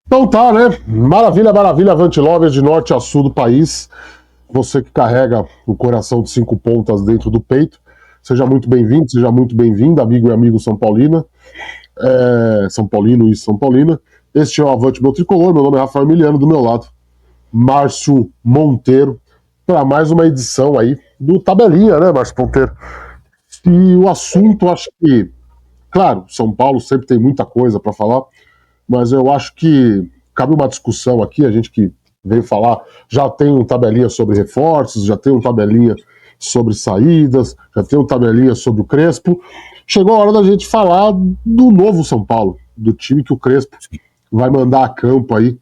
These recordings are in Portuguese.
Então tá, né? Maravilha, maravilha, Avante Lovers de norte a sul do país. Você que carrega o coração de 5 pontas dentro do peito. Seja muito bem-vindo, seja muito bem-vinda, amigo e amigo São Paulina. São Paulino e São Paulina. Este é o Avante Meu Tricolor, meu nome é Rafael Emiliano, do meu lado, Márcio Monteiro, para mais uma edição aí do Tabelinha, né, Márcio Monteiro? E o assunto, acho que, claro, São Paulo sempre tem muita coisa para falar, mas eu acho que cabe uma discussão aqui, a gente que veio falar, já tem um tabelinha sobre reforços, já tem um tabelinha sobre saídas, já tem um tabelinha sobre o Crespo. Chegou a hora da gente falar do novo São Paulo, do time que o Crespo vai mandar a campo aí,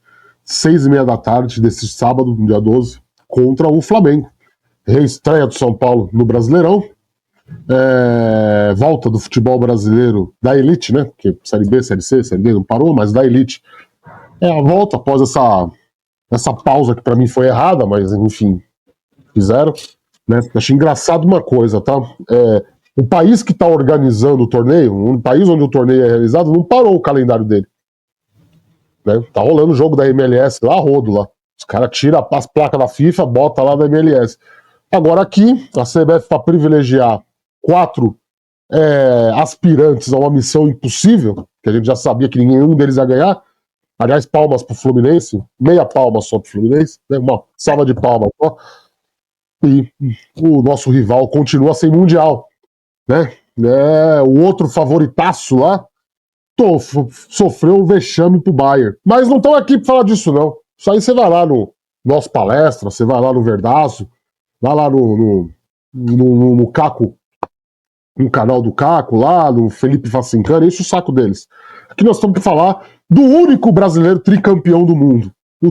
6h30 da tarde desse sábado, dia 12, contra o Flamengo. Reestreia do São Paulo no Brasileirão, volta do futebol brasileiro da elite, né? Porque Série B, Série C, Série D não parou, mas da elite é a volta após essa pausa que para mim foi errada, mas enfim, fizeram. Né? Acho engraçado uma coisa, tá? O país que está organizando o torneio, um país onde o torneio é realizado, não parou o calendário dele. Né? Tá rolando o jogo da MLS lá, rodo lá. Os caras tiram as placas da FIFA, bota lá da MLS. Agora aqui, a CBF, para privilegiar 4 aspirantes a uma missão impossível, que a gente já sabia que nenhum deles ia ganhar. Aliás, palmas pro Fluminense, meia palma só pro Fluminense, né? Uma salva de palmas só. E o nosso rival continua sem mundial, né? O outro favoritaço lá sofreu um vexame pro Bayern. Mas não estão aqui para falar disso, não. Isso aí você vai lá no nosso palestra, você vai lá no Verdaço, vai lá no Caco, no canal do Caco, lá no Felipe Facincani, enche o saco deles. Aqui nós estamos para falar do único brasileiro tricampeão do mundo. O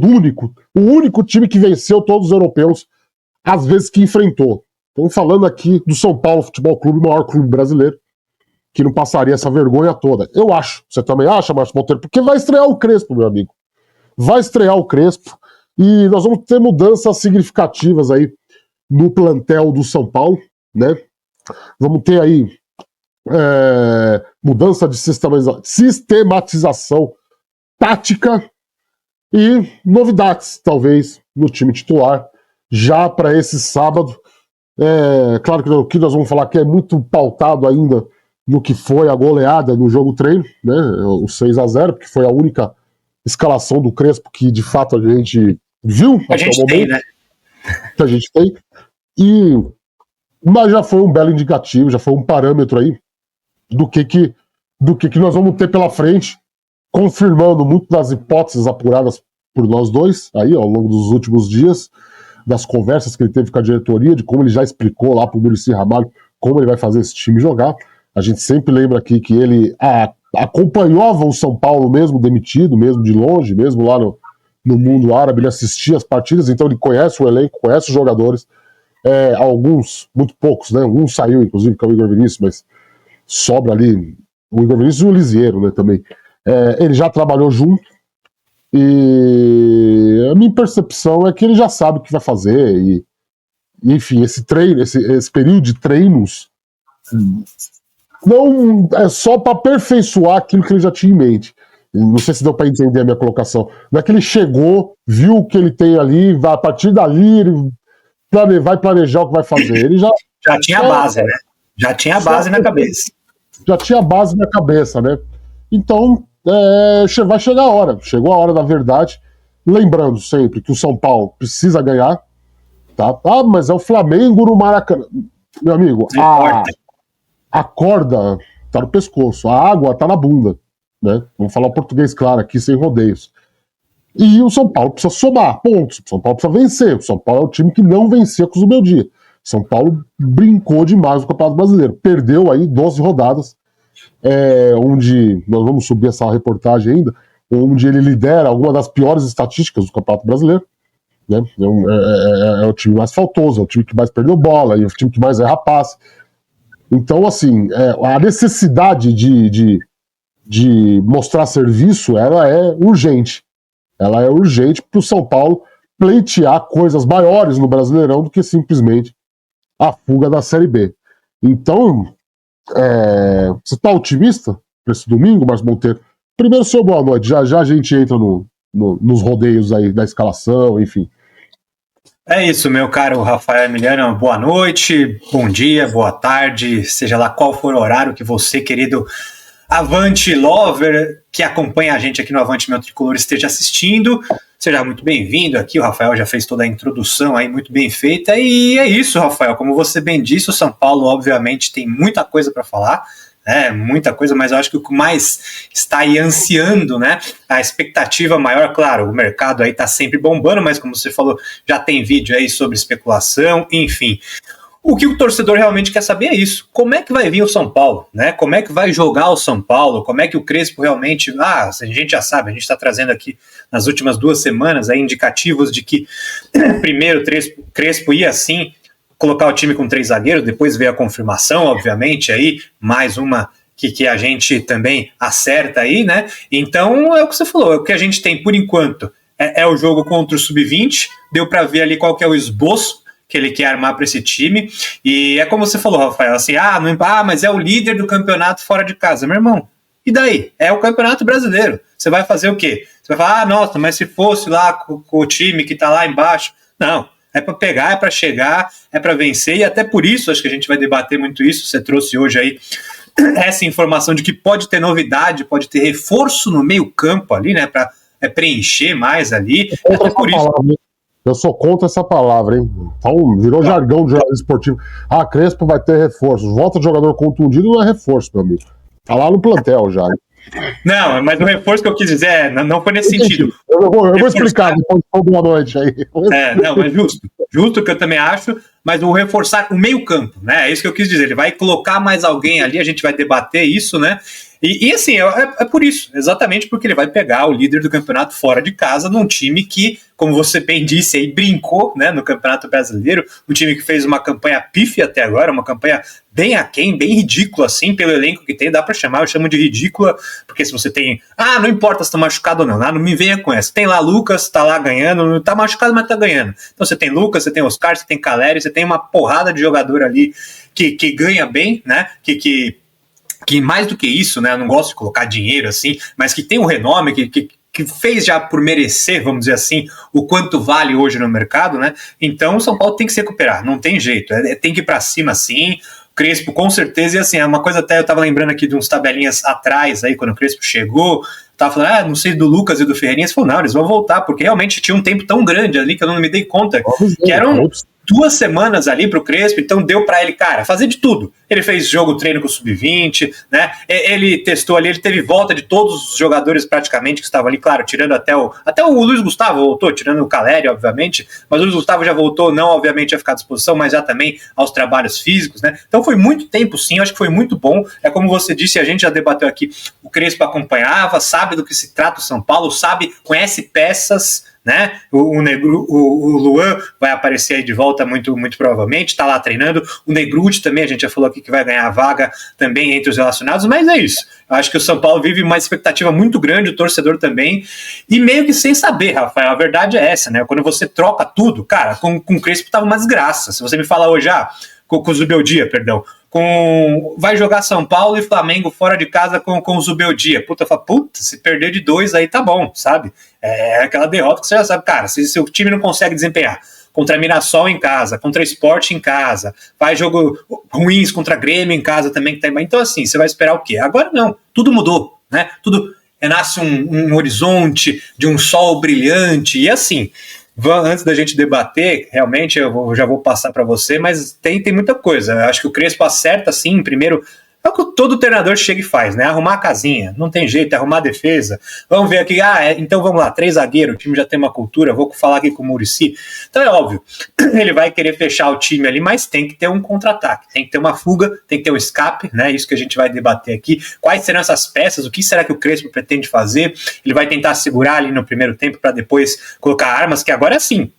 único time que venceu todos os europeus às vezes que enfrentou. Estamos falando aqui do São Paulo Futebol Clube, o maior clube brasileiro, que não passaria essa vergonha toda. Eu acho. Você também acha, Márcio Monteiro? Porque vai estrear o Crespo, meu amigo. Vai estrear o Crespo e nós vamos ter mudanças significativas aí no plantel do São Paulo, né? Vamos ter aí mudança de sistematização tática e novidades, talvez, no time titular, já para esse sábado. Claro que o que nós vamos falar aqui é muito pautado ainda no que foi a goleada no jogo treino, né? O 6-0, porque foi a única escalação do Crespo que de fato a gente viu até o momento. Né? Que a gente tem. Mas já foi um belo indicativo, já foi um parâmetro aí do que nós vamos ter pela frente, confirmando muito das hipóteses apuradas por nós dois aí ao longo dos últimos dias, das conversas que ele teve com a diretoria, de como ele já explicou lá para o Muricy Ramalho como ele vai fazer esse time jogar. A gente sempre lembra aqui que ele acompanhava o São Paulo mesmo demitido, mesmo de longe, mesmo lá no mundo árabe, ele assistia as partidas, então ele conhece o elenco, conhece os jogadores, alguns, muito poucos, né? Um saiu, inclusive, que é o Igor Vinícius, mas sobra ali o Igor Vinícius e o Lisieiro, né, também. Ele já trabalhou junto, e a minha percepção é que ele já sabe o que vai fazer, e enfim, esse treino, esse período de treinos não é só para aperfeiçoar aquilo que ele já tinha em mente. Não sei se deu para entender a minha colocação. Não é que ele chegou, viu o que ele tem ali, a partir dali ele vai planejar o que vai fazer. Ele já tinha a base, né? Já tinha a base na cabeça. Já tinha a base na cabeça, né? Então, vai chegar a hora. Chegou a hora da verdade. Lembrando sempre que o São Paulo precisa ganhar. Tá? Mas é o Flamengo no Maracanã. Meu amigo, a corda tá no pescoço, a água tá na bunda. Né? Vamos falar o português claro aqui, sem rodeios. E o São Paulo precisa somar pontos. O São Paulo precisa vencer. O São Paulo é o time que não vencia com o Zubeldia. São Paulo brincou demais no Campeonato Brasileiro. Perdeu aí 12 rodadas, onde nós vamos subir essa reportagem ainda, onde ele lidera alguma das piores estatísticas do Campeonato Brasileiro. Né? É o time mais faltoso, é o time que mais perdeu bola, é o time que mais erra passe. Então, assim, a necessidade de mostrar serviço, ela é urgente. Ela é urgente para o São Paulo pleitear coisas maiores no Brasileirão do que simplesmente a fuga da Série B. Então, você está otimista para esse domingo, Márcio Monteiro? Primeiro, seu boa noite. Já a gente entra no nos rodeios aí da escalação, enfim. É isso, meu caro Rafael Emiliano, boa noite, bom dia, boa tarde, seja lá qual for o horário que você, querido Avante Lover, que acompanha a gente aqui no Avante Meu Tricolor, esteja assistindo. Seja muito bem-vindo aqui, o Rafael já fez toda a introdução aí muito bem feita, e é isso, Rafael, como você bem disse, o São Paulo obviamente tem muita coisa para falar, muita coisa, mas eu acho que o que mais está aí ansiando, né, a expectativa maior, claro, o mercado aí está sempre bombando, mas como você falou, já tem vídeo aí sobre especulação, enfim. O que o torcedor realmente quer saber é isso, como é que vai vir o São Paulo, né, como é que vai jogar o São Paulo, como é que o Crespo realmente, a gente já sabe, a gente está trazendo aqui nas últimas 2 semanas aí indicativos de que primeiro Crespo ia sim colocar o time com 3 zagueiros, depois veio a confirmação, obviamente, aí, mais uma que a gente também acerta aí, né? Então, é o que você falou, o que a gente tem por enquanto é o jogo contra o Sub-20, deu para ver ali qual que é o esboço que ele quer armar para esse time, e é como você falou, Rafael, assim, mas é o líder do campeonato fora de casa, meu irmão, e daí? É o Campeonato Brasileiro, você vai fazer o quê? Você vai falar, nossa, mas se fosse lá com o time que tá lá embaixo, não, é para pegar, é para chegar, é para vencer, e até por isso acho que a gente vai debater muito isso. Você trouxe hoje aí essa informação de que pode ter novidade, pode ter reforço no meio campo ali, né, para preencher mais ali, até por isso. Eu sou contra essa palavra, hein? Então, virou jargão de jornalismo esportivo. Crespo vai ter reforços. Volta de jogador contundido não é reforço, meu amigo. Tá lá no plantel já. Não, mas o reforço que eu quis dizer não foi nesse sentido. Eu vou explicar depois de boa noite aí. Não, mas justo que eu também acho, mas o reforçar o meio campo, né? É isso que eu quis dizer. Ele vai colocar mais alguém ali, a gente vai debater isso, né? E assim, é por isso, exatamente porque ele vai pegar o líder do campeonato fora de casa num time que, como você bem disse aí, brincou, né, no Campeonato Brasileiro, um time que fez uma campanha pífia até agora, uma campanha bem aquém, bem ridícula assim, pelo elenco que tem, dá pra chamar, eu chamo de ridícula, porque se você tem, não importa se tá machucado ou não me venha com essa, tem lá Lucas, tá lá ganhando, tá machucado, mas tá ganhando, então você tem Lucas, você tem Oscar, você tem Caleri, você tem uma porrada de jogador ali que ganha bem, né, que mais do que isso, né, eu não gosto de colocar dinheiro assim, mas que tem um renome, que fez já por merecer, vamos dizer assim, o quanto vale hoje no mercado, né? Então o São Paulo tem que se recuperar, não tem jeito, tem que ir para cima sim. Crespo com certeza, e assim, é uma coisa até eu tava lembrando aqui de uns tabelinhas atrás aí, quando o Crespo chegou, tava falando, não sei do Lucas e do Ferreirinha, você falou, não, eles vão voltar, porque realmente tinha um tempo tão grande ali que eu não me dei conta, que eram 2 semanas ali pro Crespo, então deu pra ele, cara, fazer de tudo. Ele fez treino com o Sub-20, né? Ele testou ali, ele teve volta de todos os jogadores praticamente que estavam ali, claro, tirando até o Luiz Gustavo voltou, tirando o Caleri, obviamente, mas o Luiz Gustavo já voltou, não obviamente a ficar à disposição, mas já também aos trabalhos físicos, né? Então foi muito tempo sim, acho que foi muito bom, é como você disse, a gente já debateu aqui, o Crespo acompanhava, sabe do que se trata o São Paulo, conhece peças, né? O Luan vai aparecer aí de volta muito, muito provavelmente, está lá treinando, o Negruti também, a gente já falou aqui que vai ganhar a vaga também entre os relacionados, mas é isso, eu acho que o São Paulo vive uma expectativa muito grande, o torcedor também, e meio que sem saber, Rafael, a verdade é essa, né? Quando você troca tudo, cara, com o Crespo tava uma desgraça, se você me falar hoje, com o Zubeldia, perdão, vai jogar São Paulo e Flamengo fora de casa com o Zubeldia. Se perder de 2 aí tá bom, sabe? É aquela derrota que você já sabe, cara, se o time não consegue desempenhar contra Mirassol em casa, contra Sport em casa, faz jogo ruins contra Grêmio em casa também, então assim, você vai esperar o quê? Agora não, tudo mudou, né? Tudo nasce um horizonte de um sol brilhante, e assim, antes da gente debater, realmente eu já vou passar para você, mas tem muita coisa. Eu acho que o Crespo acerta, sim, primeiro, é o que todo treinador chega e faz, né? Arrumar a casinha, não tem jeito, é arrumar a defesa. Vamos ver aqui, então vamos lá, 3 zagueiros, o time já tem uma cultura, vou falar aqui com o Muricy. Então é óbvio, ele vai querer fechar o time ali, mas tem que ter um contra-ataque, tem que ter uma fuga, tem que ter um escape, né? Isso que a gente vai debater aqui. Quais serão essas peças? O que será que o Crespo pretende fazer? Ele vai tentar segurar ali no primeiro tempo para depois colocar armas, que agora é assim.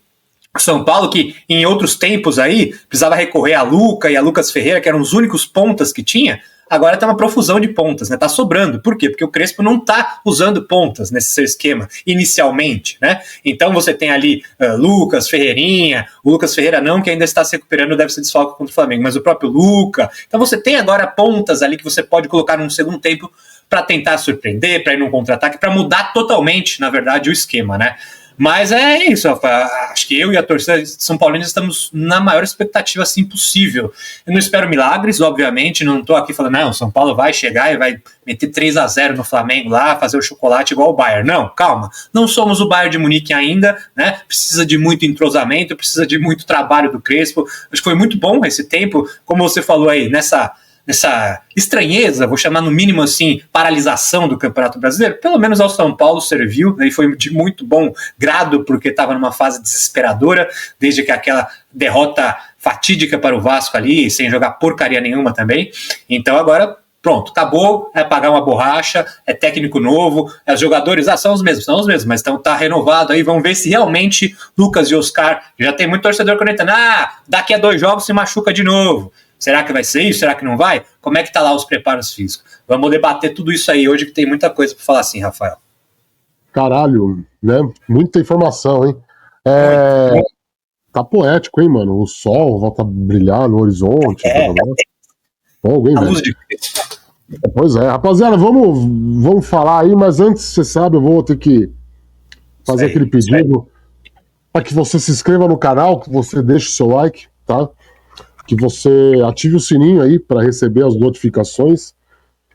São Paulo, que em outros tempos aí precisava recorrer a Luca e a Lucas Ferreira, que eram os únicos pontas que tinha, agora tá uma profusão de pontas, né? Tá sobrando. Por quê? Porque o Crespo não tá usando pontas nesse seu esquema, inicialmente, né? Então você tem ali Lucas, Ferreirinha, o Lucas Ferreira não, que ainda está se recuperando, deve ser desfalque contra o Flamengo, mas o próprio Luca. Então você tem agora pontas ali que você pode colocar num segundo tempo para tentar surpreender, para ir num contra-ataque, para mudar totalmente, na verdade, o esquema, né? Mas é isso, Rafa. Acho que eu e a torcida de São Paulino estamos na maior expectativa assim possível. Eu não espero milagres, obviamente, não estou aqui falando, não, São Paulo vai chegar e vai meter 3-0 no Flamengo lá, fazer o chocolate igual o Bayern. Não, calma, não somos o Bayern de Munique ainda, né? Precisa de muito entrosamento, precisa de muito trabalho do Crespo. Acho que foi muito bom esse tempo, como você falou aí, nessa estranheza, vou chamar no mínimo assim, paralisação do Campeonato Brasileiro, pelo menos ao São Paulo serviu, né, e foi de muito bom grado, porque estava numa fase desesperadora, desde que aquela derrota fatídica para o Vasco ali, sem jogar porcaria nenhuma também. Então agora, pronto, acabou, é pagar uma borracha, é técnico novo, os jogadores, são os mesmos, mas tá renovado aí, vamos ver se realmente Lucas e Oscar, já tem muito torcedor comentando, daqui a 2 jogos se machuca de novo. Será que vai ser isso? Será que não vai? Como é que tá lá os preparos físicos? Vamos debater tudo isso aí hoje, que tem muita coisa para falar assim, Rafael. Caralho, né? Muita informação, hein? Tá poético, hein, mano? O sol volta a brilhar no horizonte. A luz de Cristo. Pois é, rapaziada, vamos falar aí, mas antes, você sabe, eu vou ter que fazer aquele pedido para que você se inscreva no canal, que você deixe o seu like, tá? Que você ative o sininho aí para receber as notificações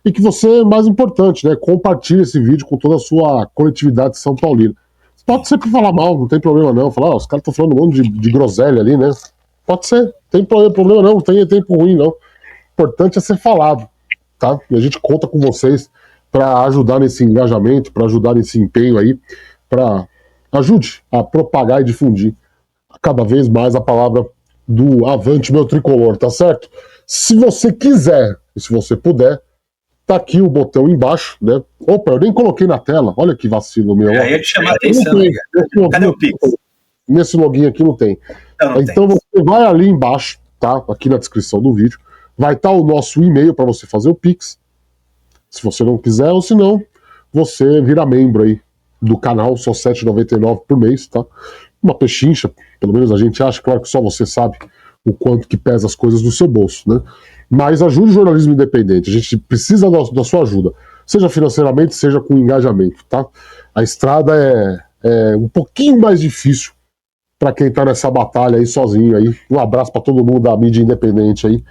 e que você, mais importante, né, compartilhe esse vídeo com toda a sua coletividade São Paulina. Você pode sempre falar mal, não tem problema não, falar, os caras estão falando um monte de groselha ali, né? Pode ser, não tem problema não tem tempo ruim não. O importante é ser falado, tá? E a gente conta com vocês para ajudar nesse engajamento, para ajudar nesse empenho aí, para ajude a propagar e difundir cada vez mais a palavra do Avante Meu Tricolor, tá certo? Se você quiser, e se você puder, tá aqui o botão embaixo, né? Opa, eu nem coloquei na tela, olha que vacilo meu. Eu ia te chamar a atenção. Cadê o Pix? Nesse login aqui não tem. Então você vai ali embaixo, tá? Aqui na descrição do vídeo, vai estar o nosso e-mail para você fazer o Pix, se você não quiser, ou se não, você vira membro aí do canal, só R$ 7,99 por mês, tá? Uma pechincha, pelo menos a gente acha, claro que só você sabe o quanto que pesa as coisas no seu bolso, né? Mas ajude o jornalismo independente, a gente precisa da sua ajuda, seja financeiramente, seja com engajamento, tá? A estrada é um pouquinho mais difícil para quem tá nessa batalha aí sozinho aí. Um abraço para todo mundo da mídia independente aí.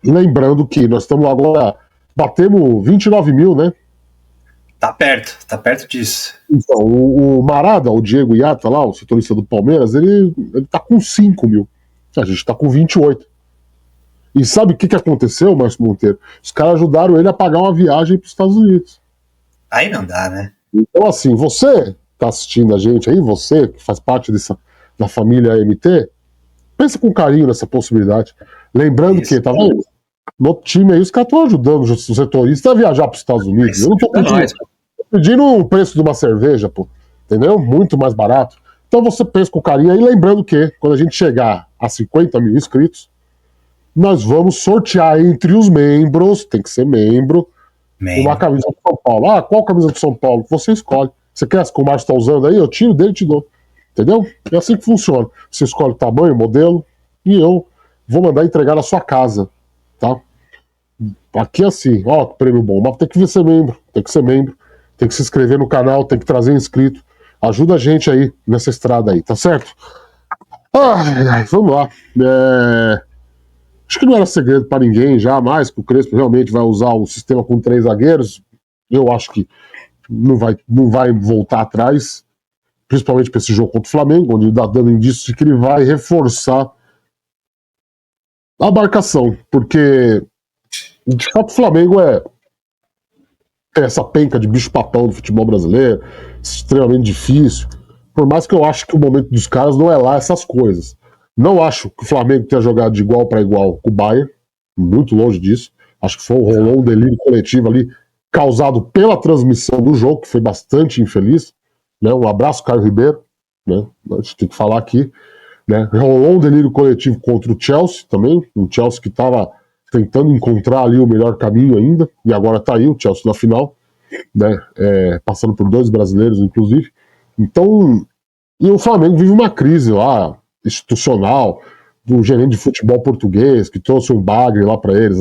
E lembrando que nós estamos agora, batemos 29 mil, né? Tá perto disso. Então, o Marada, o Diego Iata lá, o setorista do Palmeiras, ele tá com 5 mil. A gente tá com 28. E sabe o que aconteceu, Márcio Monteiro? Os caras ajudaram ele a pagar uma viagem para os Estados Unidos. Aí não dá, né? Então, assim, você tá assistindo a gente aí, você que faz parte da família AMT, pensa com carinho nessa possibilidade. Lembrando que, tá vendo? No time aí, os caras estão ajudando o setorista a viajar para os Estados Unidos. Eu não tô pedindo o preço de uma cerveja, pô. Entendeu? Muito mais barato. Então você pensa com carinho aí, lembrando que quando a gente chegar a 50 mil inscritos, nós vamos sortear entre os membros, tem que ser membro, uma camisa do São Paulo. Qual camisa do São Paulo? Você escolhe. Você quer essa que o Márcio está usando aí? Eu tiro dele e te dou. Entendeu? É assim que funciona. Você escolhe o tamanho, modelo, e eu vou mandar entregar na sua casa. Tá? Aqui é assim, ó, prêmio bom. Mas tem que ser membro, tem que se inscrever no canal, tem que trazer inscrito. Ajuda a gente aí nessa estrada aí, tá certo? Vamos lá. Acho que não era segredo para ninguém, jamais, que o Crespo realmente vai usar o sistema com 3 zagueiros. Eu acho que não vai voltar atrás, principalmente para esse jogo contra o Flamengo, onde está dando indícios de que ele vai reforçar a marcação, porque de fato o Flamengo é essa penca de bicho-papão do futebol brasileiro, extremamente difícil, por mais que eu acho que o momento dos caras não é lá essas coisas. Não acho que o Flamengo tenha jogado de igual para igual com o Bayern, muito longe disso. Acho que rolou um delírio coletivo ali, causado pela transmissão do jogo, que foi bastante infeliz. Né? Um abraço, Caio Ribeiro, né? A gente tem que falar aqui. Né? Rolou um delírio coletivo contra o Chelsea também, um Chelsea que estava tentando encontrar ali o melhor caminho ainda, e agora está aí o Chelsea na final, né? Passando por 2 brasileiros, inclusive. Então, e o Flamengo vive uma crise lá, institucional, do gerente de futebol português, que trouxe um bagre lá pra eles.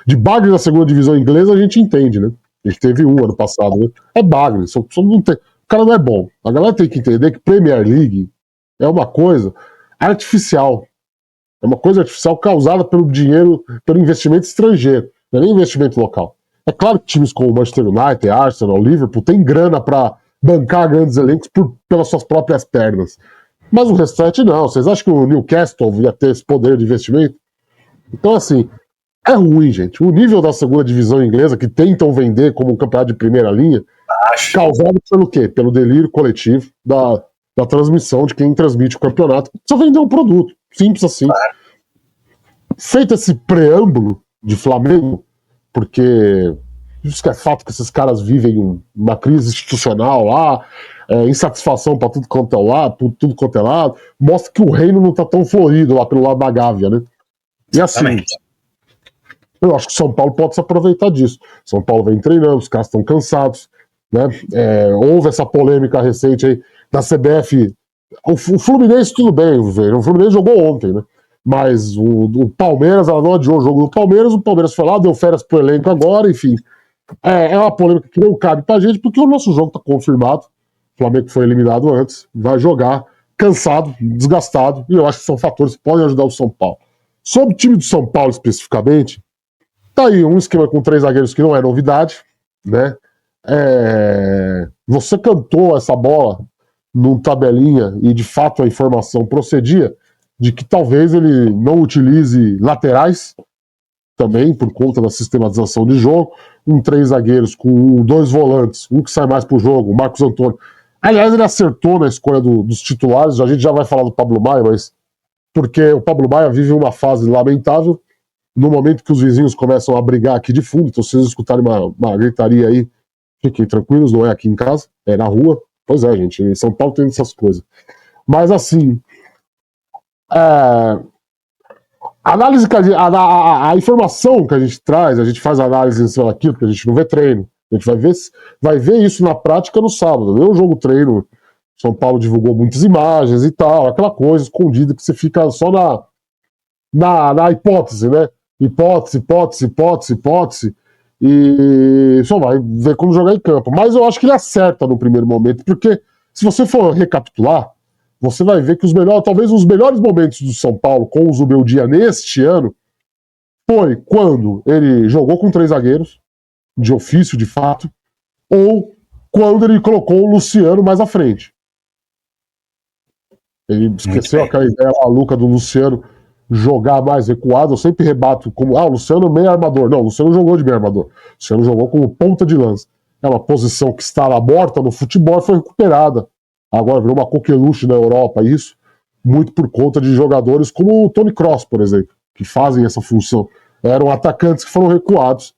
De bagre da segunda divisão inglesa a gente entende, né? A gente teve um ano passado, né? É bagre, não tem, o cara não é bom. A galera tem que entender que Premier League é uma coisa artificial. É uma coisa artificial causada pelo dinheiro, pelo investimento estrangeiro, não é nem investimento local. É claro que times como Manchester United, Arsenal, Liverpool têm grana para bancar grandes elencos pelas suas próprias pernas. Mas o restante não. Vocês acham que o Newcastle ia ter esse poder de investimento? Então, assim, é ruim, gente. O nível da segunda divisão inglesa, que tentam vender como um campeonato de primeira linha, causado pelo quê? Pelo delírio coletivo da transmissão de quem transmite o campeonato. Só vender um produto. Simples assim. Feito esse preâmbulo de Flamengo, porque isso que é fato que esses caras vivem uma crise institucional lá, insatisfação para tudo quanto é lado, mostra que o reino não tá tão florido lá pelo lado da Gávea, né? E assim, eu acho que São Paulo pode se aproveitar disso. São Paulo vem treinando, os caras estão cansados, né? Houve essa polêmica recente aí da CBF. O Fluminense, tudo bem, o Fluminense jogou ontem, né? Mas o Palmeiras, ela não adiou o jogo do Palmeiras, o Palmeiras foi lá, deu férias pro elenco agora, enfim. É uma polêmica que não cabe pra gente, porque o nosso jogo tá confirmado. O Flamengo foi eliminado antes, vai jogar cansado, desgastado, e eu acho que são fatores que podem ajudar o São Paulo. Sobre o time do São Paulo especificamente, tá aí um esquema com 3 zagueiros que não é novidade, né? Você cantou essa bola num tabelinha e de fato a informação procedia de que talvez ele não utilize laterais também, por conta da sistematização de jogo, 3 zagueiros com 2 volantes, um que sai mais pro jogo, o Marcos Antônio. Aliás, ele acertou na escolha dos titulares, a gente já vai falar do Pablo Maia, mas porque o Pablo Maia vive uma fase lamentável, no momento que os vizinhos começam a brigar aqui de fundo, então se vocês escutarem uma gritaria aí, fiquem tranquilos, não é aqui em casa, é na rua. Pois é, gente, em São Paulo tem essas coisas. Mas assim, a informação que a gente traz, a gente faz análise em cima daquilo, porque a gente não vê treino. A gente vai ver isso na prática no sábado. Vê o jogo treino. São Paulo divulgou muitas imagens e tal, aquela coisa escondida que você fica só na hipótese, né? Hipótese, e só vai ver como jogar em campo. Mas eu acho que ele acerta no primeiro momento, porque se você for recapitular, você vai ver que talvez os melhores momentos do São Paulo com o Zubeldia neste ano foi quando ele jogou com 3 zagueiros, de ofício, de fato, ou quando ele colocou o Luciano mais à frente. Ele esqueceu aquela ideia maluca do Luciano jogar mais recuado. Eu sempre rebato como, o Luciano é meio armador. Não, o Luciano jogou de meio armador. O Luciano jogou como ponta de lança. É uma posição que estava morta no futebol e foi recuperada. Agora virou uma coqueluche na Europa, isso muito por conta de jogadores como o Toni Kroos, por exemplo, que fazem essa função. Eram atacantes que foram recuados.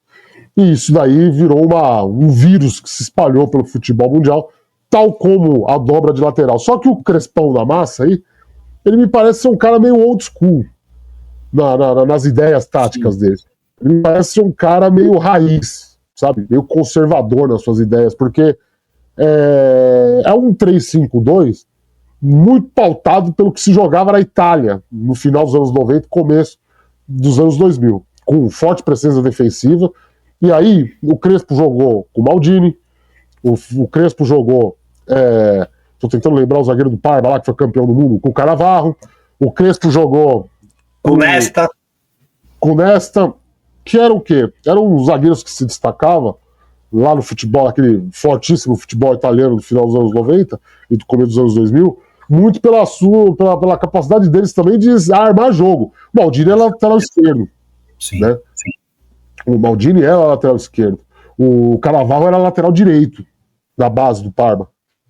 E isso daí virou um vírus que se espalhou pelo futebol mundial, tal como a dobra de lateral. Só que o Crespão da Massa aí, ele me parece ser um cara meio old school nas ideias táticas dele. Ele me parece ser um cara meio raiz, sabe? Meio conservador nas suas ideias, porque é um 3-5-2 muito pautado pelo que se jogava na Itália no final dos anos 90 e começo dos anos 2000, com forte presença defensiva. E aí o Crespo jogou com o Maldini, o Crespo jogou, tô tentando lembrar o zagueiro do Parma lá, que foi campeão do mundo, com o Cannavaro. O Crespo jogou com Nesta, que era o quê? Eram os zagueiros que se destacavam lá no futebol, aquele fortíssimo futebol italiano do final dos anos 90 e do começo dos anos 2000, muito pela capacidade deles também de armar jogo. O Maldini é lateral esquerdo. Sim, né? sim. O Maldini era lateral esquerdo. O Cannavaro era lateral direito da base do Parma.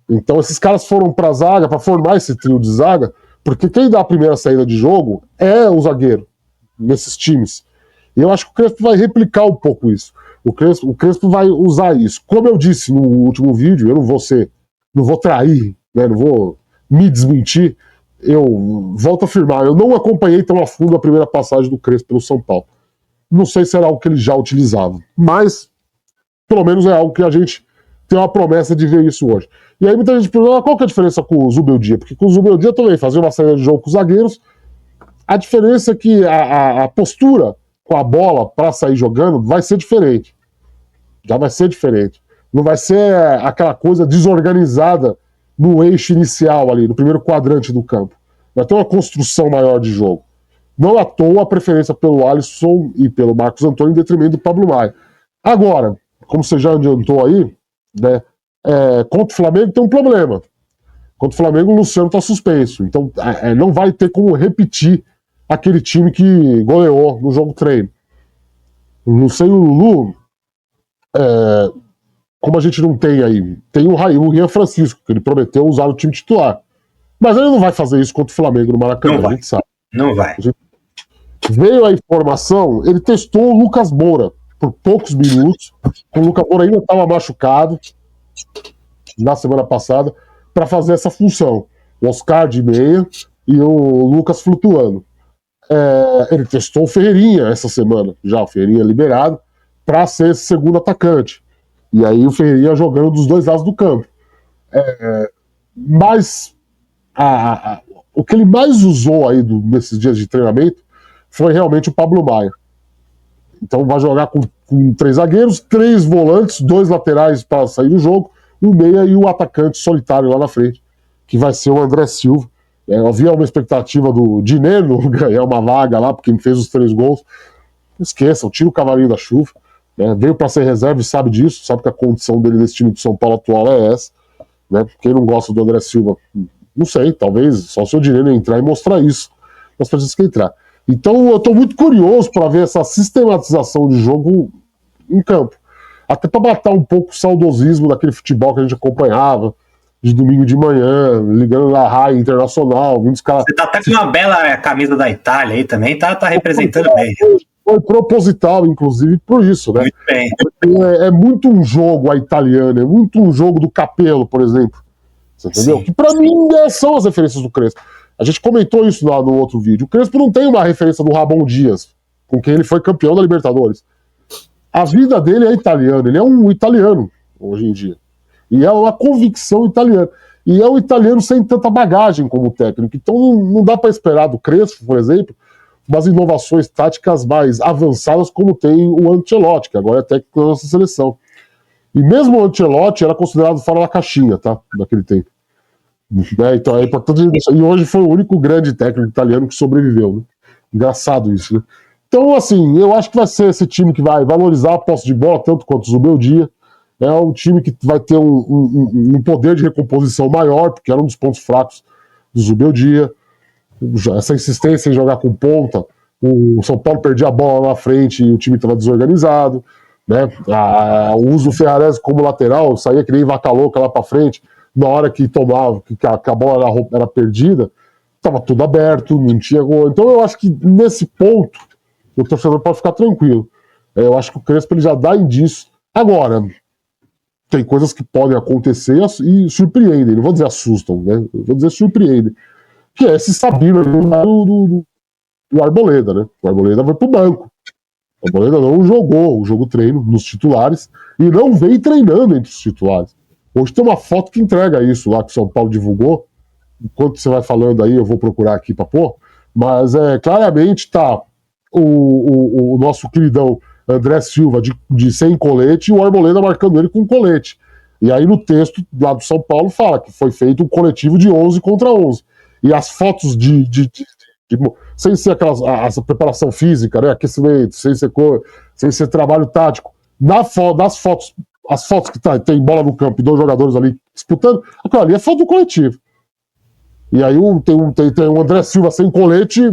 Então esses caras foram pra zaga, para formar esse trio de zaga, porque quem dá a primeira saída de jogo é o zagueiro nesses times. E eu acho que o Crespo vai replicar um pouco isso. O Crespo vai usar isso. Como eu disse no último vídeo, eu não vou trair, né, não vou me desmentir. Eu volto a afirmar, eu não acompanhei tão a fundo a primeira passagem do Crespo pelo São Paulo. Não sei se era algo que ele já utilizava, mas pelo menos é algo que a gente tem uma promessa de ver isso hoje. E aí muita gente pergunta, qual que é a diferença com o Zubeldia? Porque com o Zubeldia também fazia uma saída de jogo com os zagueiros A diferença é que a postura com a bola para sair jogando vai ser diferente. Já vai ser diferente. Não vai ser aquela coisa desorganizada no eixo inicial ali, no primeiro quadrante do campo. Vai ter uma construção maior de jogo. Não à toa a preferência pelo Alisson e pelo Marcos Antônio em detrimento do Pablo Maia. Agora, como você já adiantou aí, né, contra o Flamengo tem um problema. Contra o Flamengo o Luciano está suspenso. Então não vai ter como repetir aquele time que goleou no jogo treino. Não sei o Lulu, como a gente não tem aí, tem o Rian Francisco, que ele prometeu usar o time titular. Mas ele não vai fazer isso contra o Flamengo no Maracanã, a gente sabe. Não vai. Veio a informação, ele testou o Lucas Moura por poucos minutos. O Lucas Moura ainda estava machucado na semana passada para fazer essa função. O Oscar de meia e o Lucas flutuando. Ele testou o Ferreirinha essa semana, já o Ferreirinha liberado, para ser esse segundo atacante. E aí o Ferreirinha jogando dos dois lados do campo. Mas o que ele mais usou aí nesses dias de treinamento foi realmente o Pablo Maia. Então vai jogar com 3 zagueiros, 3 volantes, 2 laterais para sair do jogo, um meia e o atacante solitário lá na frente, que vai ser o André Silva. Havia uma expectativa do Dineno ganhar uma vaga lá, porque ele fez os 3 gols. Esqueçam, tira o cavalinho da chuva. Veio para ser reserva e sabe disso, sabe que a condição dele nesse time de São Paulo atual é essa. Né? Quem não gosta do André Silva, não sei, talvez só se o Dineno entrar e mostrar isso. Mas precisa que entrar. Então eu estou muito curioso para ver essa sistematização de jogo em campo. Até para matar um pouco o saudosismo daquele futebol que a gente acompanhava de domingo de manhã, ligando na raia internacional, vindo os caras. Você tá até com uma bela camisa da Itália aí também, tá representando bem. Foi proposital, inclusive, por isso, né? Muito bem. É muito um jogo a italiana, é muito um jogo do Capello, por exemplo. Você entendeu? Sim. Que pra mim são as referências do Crespo. A gente comentou isso lá no outro vídeo. O Crespo não tem uma referência do Ramon Dias, com quem ele foi campeão da Libertadores. A vida dele é italiana, ele é um italiano hoje em dia. E é uma convicção italiana. E é um italiano sem tanta bagagem como técnico. Então não dá para esperar do Crespo, por exemplo, umas inovações táticas mais avançadas como tem o Ancelotti, que agora é técnico da nossa seleção. E mesmo o Ancelotti era considerado fora da caixinha, tá? Daquele tempo. Então é importante. E hoje foi o único grande técnico italiano que sobreviveu. Né? Engraçado isso, né? Então, assim, eu acho que vai ser esse time que vai valorizar a posse de bola tanto quanto o Zubeldia. É um time que vai ter um poder de recomposição maior, porque era um dos pontos fracos do Zubeldia. Essa insistência em jogar com ponta, o São Paulo perdia a bola lá na frente e o time estava desorganizado, né? O uso do Ferrarese como lateral, saía que nem vaca louca lá para frente, na hora que tomava, que a bola era perdida, estava tudo aberto, não tinha gol. Então eu acho que nesse ponto o torcedor pode ficar tranquilo. Eu acho que o Crespo ele já dá indício. Agora, tem coisas que podem acontecer e surpreendem, não vou dizer assustam, né? Eu vou dizer surpreendem. Que é esse Sabino do Arboleda, né? O Arboleda foi pro banco. O Arboleda não jogou o jogo treino nos titulares e não vem treinando entre os titulares. Hoje tem uma foto que entrega isso lá que o São Paulo divulgou. Enquanto você vai falando aí, eu vou procurar aqui pra pôr. Mas claramente tá o nosso queridão André Silva de sem colete e o Arboleda marcando ele com colete. E aí no texto lá do São Paulo fala que foi feito um coletivo de 11 contra 11. E as fotos sem ser essa preparação física, né, aquecimento, sem ser trabalho tático, nas fotos, as fotos que tem bola no campo e 2 jogadores ali disputando, aquilo ali é foto do coletivo. E aí tem o André Silva sem colete,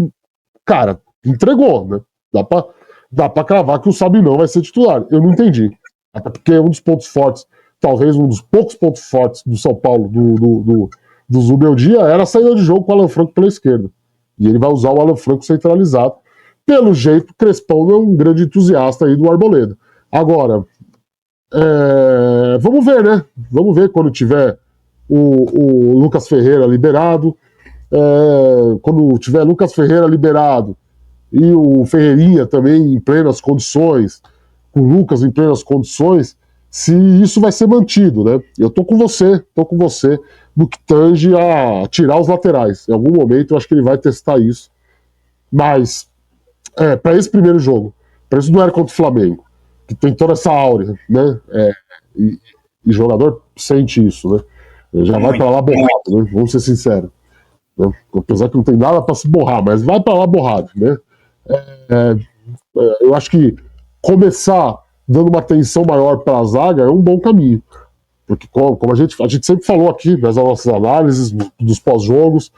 cara, entregou, né? Dá pra cravar que o Sabinão vai ser titular. Eu não entendi. Até porque é um dos pontos fortes, talvez um dos poucos pontos fortes do São Paulo, do Zubeldia, era a saída de jogo com o Alan Franco pela esquerda. E ele vai usar o Alan Franco centralizado. Pelo jeito, o Crespão não é um grande entusiasta aí do Arboleda. Agora, vamos ver, né? Vamos ver quando tiver o Lucas Ferreira liberado. Quando tiver Lucas Ferreira liberado e o Ferreirinha também em plenas condições, com o Lucas em plenas condições, se isso vai ser mantido, né? Eu tô com você no que tange a tirar os laterais. Em algum momento eu acho que ele vai testar isso. Mas, para esse primeiro jogo, para isso não era contra o Flamengo, que tem toda essa áurea, né? E jogador sente isso, né? Já vai para lá borrado, né? Vamos ser sinceros. Né? Apesar que não tem nada para se borrar, mas vai para lá borrado, né? Eu acho que começar dando uma atenção maior para a zaga é um bom caminho. Porque, como a gente sempre falou aqui, nas nossas análises, dos pós-jogos,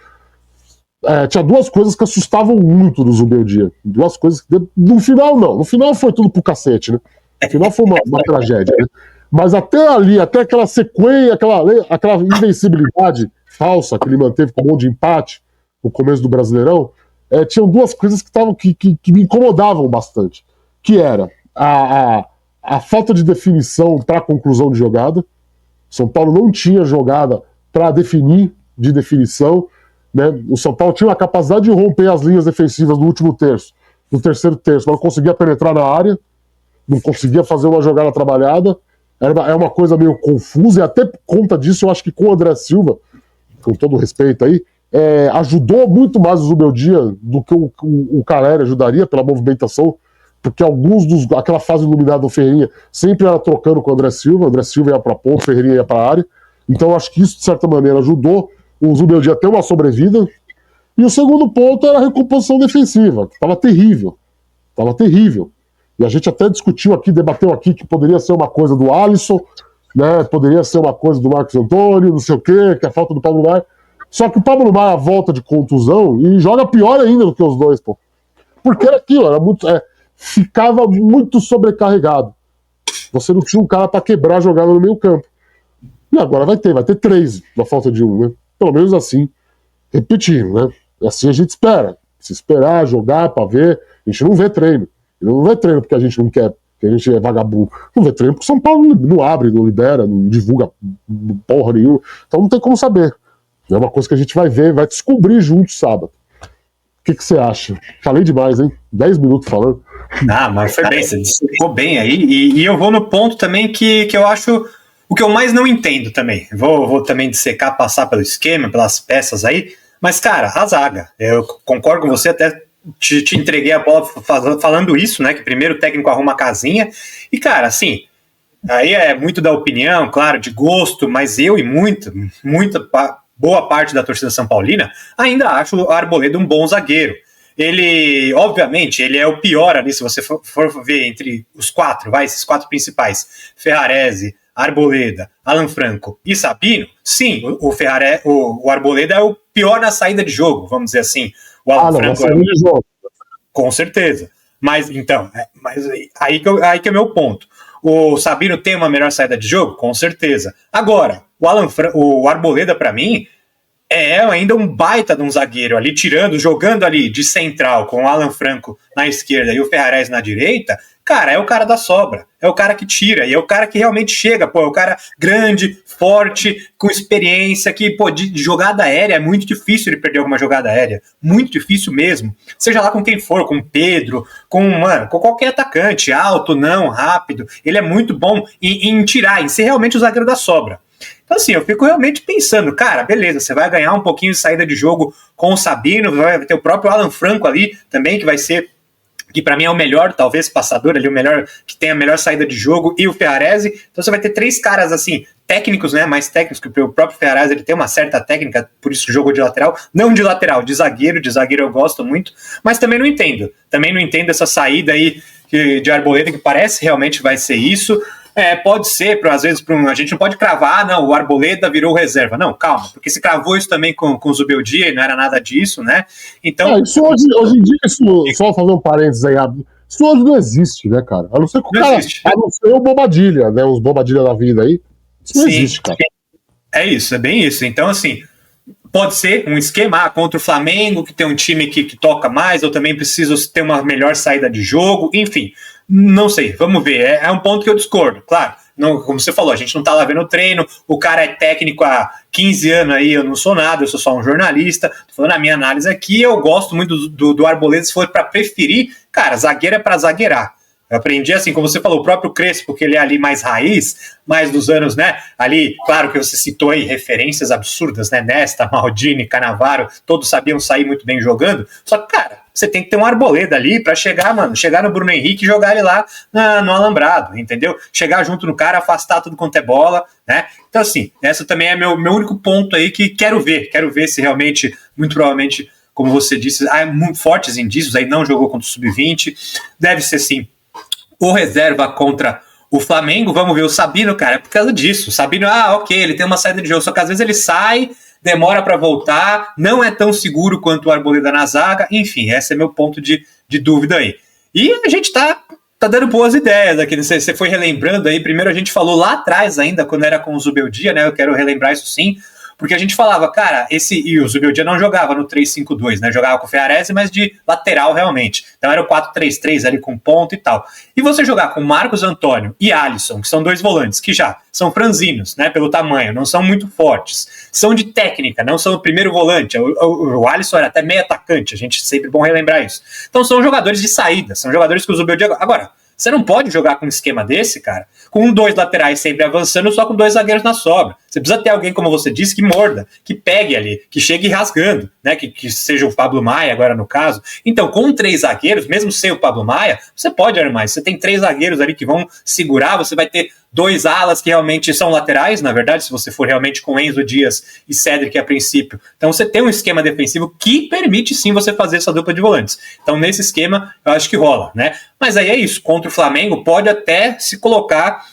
tinha duas coisas que assustavam muito no Zubeldia. Duas coisas que, no final, não. No final foi tudo pro cacete, né? No final foi uma tragédia, né? Mas até ali, até aquela sequência, aquela invencibilidade falsa que ele manteve com um monte de empate no começo do Brasileirão, tinham duas coisas que me incomodavam bastante. Que era a falta de definição para a conclusão de jogada. São Paulo não tinha jogada para definir, de definição. Né? O São Paulo tinha a capacidade de romper as linhas defensivas no último terço, no terceiro terço, mas não conseguia penetrar na área, não conseguia fazer uma jogada trabalhada. É uma coisa meio confusa, e até por conta disso, eu acho que com o André Silva, com todo respeito aí, ajudou muito mais o Zubeldia do que o Caleri ajudaria pela movimentação, porque aquela fase iluminada do Ferreirinha sempre era trocando com o André Silva ia para ponta, o Ferreirinha ia para a área. Então eu acho que isso, de certa maneira, ajudou o Zubeldia a ter uma sobrevida. E o segundo ponto era a recomposição defensiva, que estava terrível. Estava terrível. E a gente até discutiu aqui, debateu aqui, que poderia ser uma coisa do Alisson, né? Poderia ser uma coisa do Marcos Antônio, não sei o quê, que é a falta do Pablo Maia. Só que o Pablo Maia volta de contusão e joga pior ainda do que os dois, pô. Porque era aquilo, ficava muito sobrecarregado. Você não tinha um cara para quebrar a jogada no meio campo. E agora vai ter 3 na falta de 1, né? Pelo menos assim, repetindo, né? Assim a gente espera. Se esperar, jogar para ver, a gente não vê treino. Não vê treino porque a gente não quer, porque a gente é vagabundo. Não vê treino porque São Paulo não abre, não libera, não divulga porra nenhuma. Então não tem como saber. É uma coisa que a gente vai ver, vai descobrir junto sábado. O que você acha? Falei demais, hein? 10 minutos falando. Mas foi bem, você ficou bem aí. E eu vou no ponto também que eu acho o que eu mais não entendo também. Vou também dissecar, passar pelo esquema, pelas peças aí. Mas, cara, a zaga. Eu concordo com você, até te entreguei a bola falando isso, né? Que primeiro o técnico arruma a casinha. E, cara, assim, aí é muito da opinião, claro, de gosto, mas eu e muita boa parte da torcida São Paulina ainda acho o Arboleda um bom zagueiro. Ele, obviamente, ele é o pior ali, se você for ver entre os 4, esses 4 principais, Ferrarese, Arboleda, Alan Franco e Sabino. Sim, o Arboleda é o pior na saída de jogo, vamos dizer assim. O Alan Franco é de jogo. Com certeza. Mas, então, aí que é o meu ponto. O Sabino tem uma melhor saída de jogo? Com certeza. Agora, o Arboleda, para mim, é ainda um baita de um zagueiro ali, jogando ali de central com o Alan Franco na esquerda e o Ferrarese na direita. Cara, é o cara da sobra, é o cara que tira, e é o cara que realmente chega, é o cara grande, forte, com experiência, que, de jogada aérea é muito difícil ele perder alguma jogada aérea, muito difícil mesmo, seja lá com quem for, com o Pedro, com qualquer atacante, alto, não, rápido, ele é muito bom em tirar, em ser realmente o zagueiro da sobra. Então, assim, eu fico realmente pensando, cara, beleza, você vai ganhar um pouquinho de saída de jogo com o Sabino, vai ter o próprio Alan Franco ali também, que vai ser, que para mim é o melhor, talvez, passador ali, o melhor, que tem a melhor saída de jogo, e o Ferrarese. Então você vai ter 3 caras, assim, técnicos, né, mais técnicos, que o próprio Ferrarese, ele tem uma certa técnica, por isso jogou de lateral, não de lateral, de zagueiro eu gosto muito, mas também não entendo essa saída aí de Arboleda, que parece realmente vai ser isso. Pode ser, às vezes, a gente não pode cravar, não, o Arboleda virou reserva. Não, calma, porque se cravou isso também com o Zubeldia e não era nada disso, né? Então. Isso hoje em dia, só fazer um parênteses aí, isso hoje não existe, né, cara? A não ser que o cara. A não ser o Bobadilha, né? Uns Bobadilha da vida aí. Isso não existe, cara. É isso, é bem isso. Então, assim, pode ser um esquema contra o Flamengo, que tem um time que toca mais, eu também preciso ter uma melhor saída de jogo, enfim. Não sei, vamos ver. É um ponto que eu discordo, claro. Não, como você falou, a gente não tá lá vendo o treino, o cara é técnico há 15 anos aí, eu não sou nada, eu sou só um jornalista. Tô falando a minha análise aqui, eu gosto muito do Arboleda, se for para preferir, cara, zagueiro é para zagueirar. Eu aprendi assim, como você falou, o próprio Crespo, que ele é ali mais raiz, mais dos anos, né? Ali, claro que você citou aí referências absurdas, né? Nesta, Maldini, Cannavaro, todos sabiam sair muito bem jogando. Só que, cara, você tem que ter um Arboleda ali pra chegar, mano, chegar no Bruno Henrique e jogar ele lá no alambrado, entendeu? Chegar junto no cara, afastar tudo quanto é bola, né? Então, assim, essa também é meu único ponto aí que quero ver se realmente, muito provavelmente, como você disse, há muito fortes indícios, aí não jogou contra o Sub-20, deve ser sim o reserva contra o Flamengo. Vamos ver o Sabino, cara, é por causa disso. O Sabino, ok, ele tem uma saída de jogo, só que às vezes ele sai, demora para voltar, não é tão seguro quanto o Arboleda na zaga, enfim, esse é meu ponto de dúvida aí. E a gente tá dando boas ideias aqui, você foi relembrando aí, primeiro a gente falou lá atrás ainda, quando era com o Zubeldia, né, eu quero relembrar isso sim, porque a gente falava, cara, e o Zubeldia não jogava no 3-5-2, né? Jogava com o Ferrarese, mas de lateral realmente. Então era o 4-3-3 ali com ponto e tal. E você jogar com Marcos Antônio e Alisson, que são dois volantes, que já são franzinos, né? Pelo tamanho, não são muito fortes. São de técnica, não são o primeiro volante. O Alisson era até meio atacante, a gente sempre bom relembrar isso. Então são jogadores de saída, são jogadores que o Zubeldia... Agora, você não pode jogar com um esquema desse, cara, com 2 laterais sempre avançando, só com 2 zagueiros na sobra. Você precisa ter alguém, como você disse, que morda, que pegue ali, que chegue rasgando, né? Que seja o Pablo Maia agora no caso. Então, com 3 zagueiros, mesmo sem o Pablo Maia, você pode armar. Você tem 3 zagueiros ali que vão segurar, você vai ter 2 alas que realmente são laterais, na verdade, se você for realmente com Enzo Dias e Cédric a princípio. Então você tem um esquema defensivo que permite sim você fazer essa dupla de volantes. Então nesse esquema eu acho que rola, né? Mas aí é isso, contra o Flamengo pode até se colocar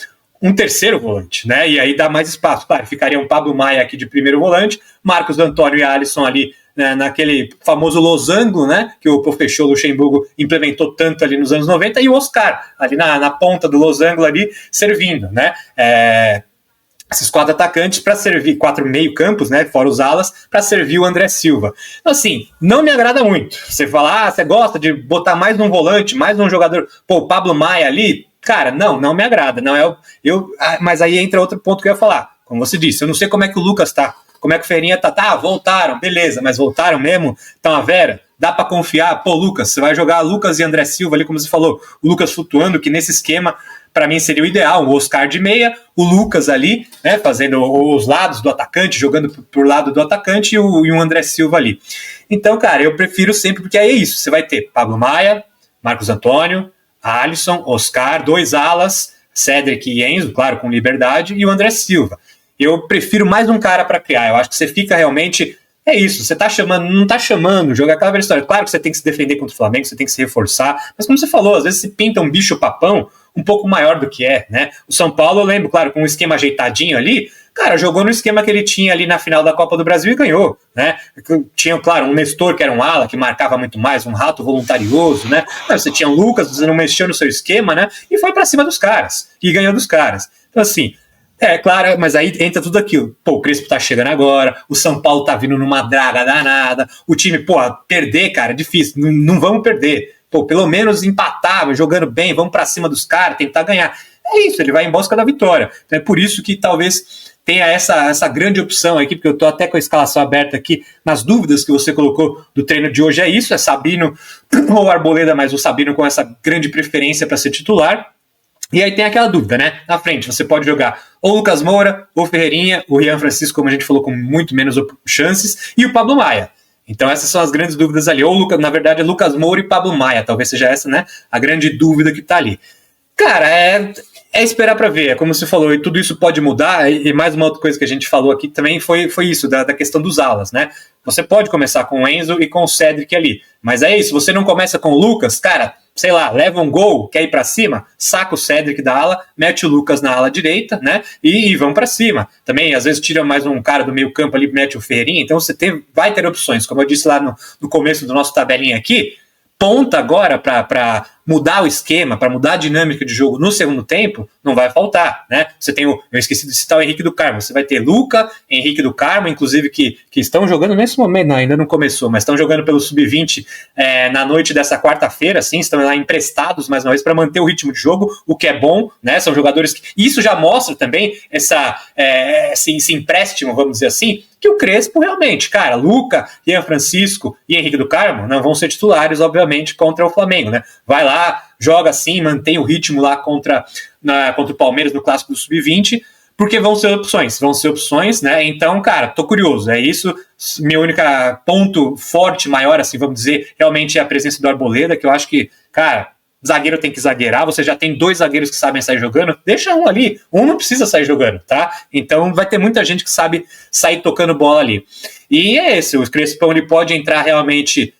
um terceiro volante, né? E aí dá mais espaço. Claro, ficaria um Pablo Maia aqui de primeiro volante, Marcos Antônio e Alisson ali, né, naquele famoso losango, né, que o professor Luxemburgo implementou tanto ali nos anos 90, e o Oscar ali na ponta do losango ali servindo, né? Esses 4 atacantes para servir, 4 meio-campos, né, fora os alas, para servir o André Silva. Então, assim, não me agrada muito. Você fala, você gosta de botar mais num volante, mais num jogador, pô, o Pablo Maia ali, cara, não me agrada. Não é mas aí entra outro ponto que eu ia falar. Como você disse, eu não sei como é que o Lucas tá, como é que o Ferrinha tá, voltaram, beleza, mas voltaram mesmo? Então a Vera, dá para confiar? Pô, Lucas, você vai jogar Lucas e André Silva ali, como você falou, o Lucas flutuando, que nesse esquema, para mim seria o ideal, o Oscar de meia, o Lucas ali, né, fazendo os lados do atacante, jogando por lado do atacante e um André Silva ali. Então, cara, eu prefiro sempre, porque aí é isso, você vai ter Pablo Maia, Marcos Antônio, Alisson, Oscar, 2 alas, Cédric e Enzo, claro, com liberdade, e o André Silva. Eu prefiro mais um cara para criar. Eu acho que você fica realmente... É isso, você tá chamando, não tá chamando, jogar aquela velha história. Claro que você tem que se defender contra o Flamengo, você tem que se reforçar, mas como você falou, às vezes se pinta um bicho-papão um pouco maior do que é, né? O São Paulo, eu lembro, claro, com um esquema ajeitadinho ali, cara, jogou no esquema que ele tinha ali na final da Copa do Brasil e ganhou, né? Tinha, claro, um Nestor, que era um ala, que marcava muito mais, um rato voluntarioso, né? Você tinha o Lucas, você não mexeu no seu esquema, né? E foi pra cima dos caras, e ganhou dos caras. Então, assim... claro, mas aí entra tudo aquilo. Pô, o Crespo tá chegando agora, o São Paulo tá vindo numa draga danada, o time, pô, perder, cara, é difícil, não vamos perder. Pô, pelo menos empatar, jogando bem, vamos pra cima dos caras, tentar ganhar. É isso, ele vai em busca da vitória. Então é por isso que talvez tenha essa grande opção aqui, porque eu tô até com a escalação aberta aqui, nas dúvidas que você colocou do treino de hoje, é isso, é Sabino ou Arboleda, mas o Sabino com essa grande preferência para ser titular. E aí tem aquela dúvida, né? Na frente, você pode jogar ou Lucas Moura, ou Ferreirinha, o Rian Francisco, como a gente falou, com muito menos chances, e o Pablo Maia. Então essas são as grandes dúvidas ali. Ou, na verdade, é Lucas Moura e Pablo Maia. Talvez seja essa, né? A grande dúvida que tá ali. Cara, é esperar para ver, é como você falou, e tudo isso pode mudar, e mais uma outra coisa que a gente falou aqui também foi isso, da questão dos alas, né? Você pode começar com o Enzo e com o Cédric ali, mas é isso, você não começa com o Lucas, cara, sei lá, leva um gol, quer ir para cima, saca o Cédric da ala, mete o Lucas na ala direita, né? E vão para cima. Também, às vezes, tira mais um cara do meio campo ali, mete o Ferreirinha, então você vai ter opções, como eu disse lá no começo do nosso tabelinha aqui, ponta agora para mudar o esquema, para mudar a dinâmica de jogo no segundo tempo, não vai faltar, né? Você tem eu esqueci de citar o Henrique do Carmo, você vai ter Luca, Henrique do Carmo, inclusive que estão jogando nesse momento, ainda não começou, mas estão jogando pelo Sub-20 na noite dessa quarta-feira, assim, estão lá emprestados mais uma vez para manter o ritmo de jogo, o que é bom, né? São jogadores que... Isso já mostra também esse empréstimo, vamos dizer assim, que o Crespo realmente, cara, Luca, Ian Francisco e Henrique do Carmo não vão ser titulares, obviamente, contra o Flamengo, né? Vai lá, joga assim, mantém o ritmo lá contra o Palmeiras no Clássico do Sub-20, porque vão ser opções, né? Então, cara, tô curioso, é isso. Meu único ponto forte, maior, assim, vamos dizer, realmente é a presença do Arboleda, que eu acho que, cara, zagueiro tem que zagueirar, você já tem 2 zagueiros que sabem sair jogando, deixa um ali, um não precisa sair jogando, tá? Então vai ter muita gente que sabe sair tocando bola ali. E é esse, o Crespão, ele pode entrar realmente,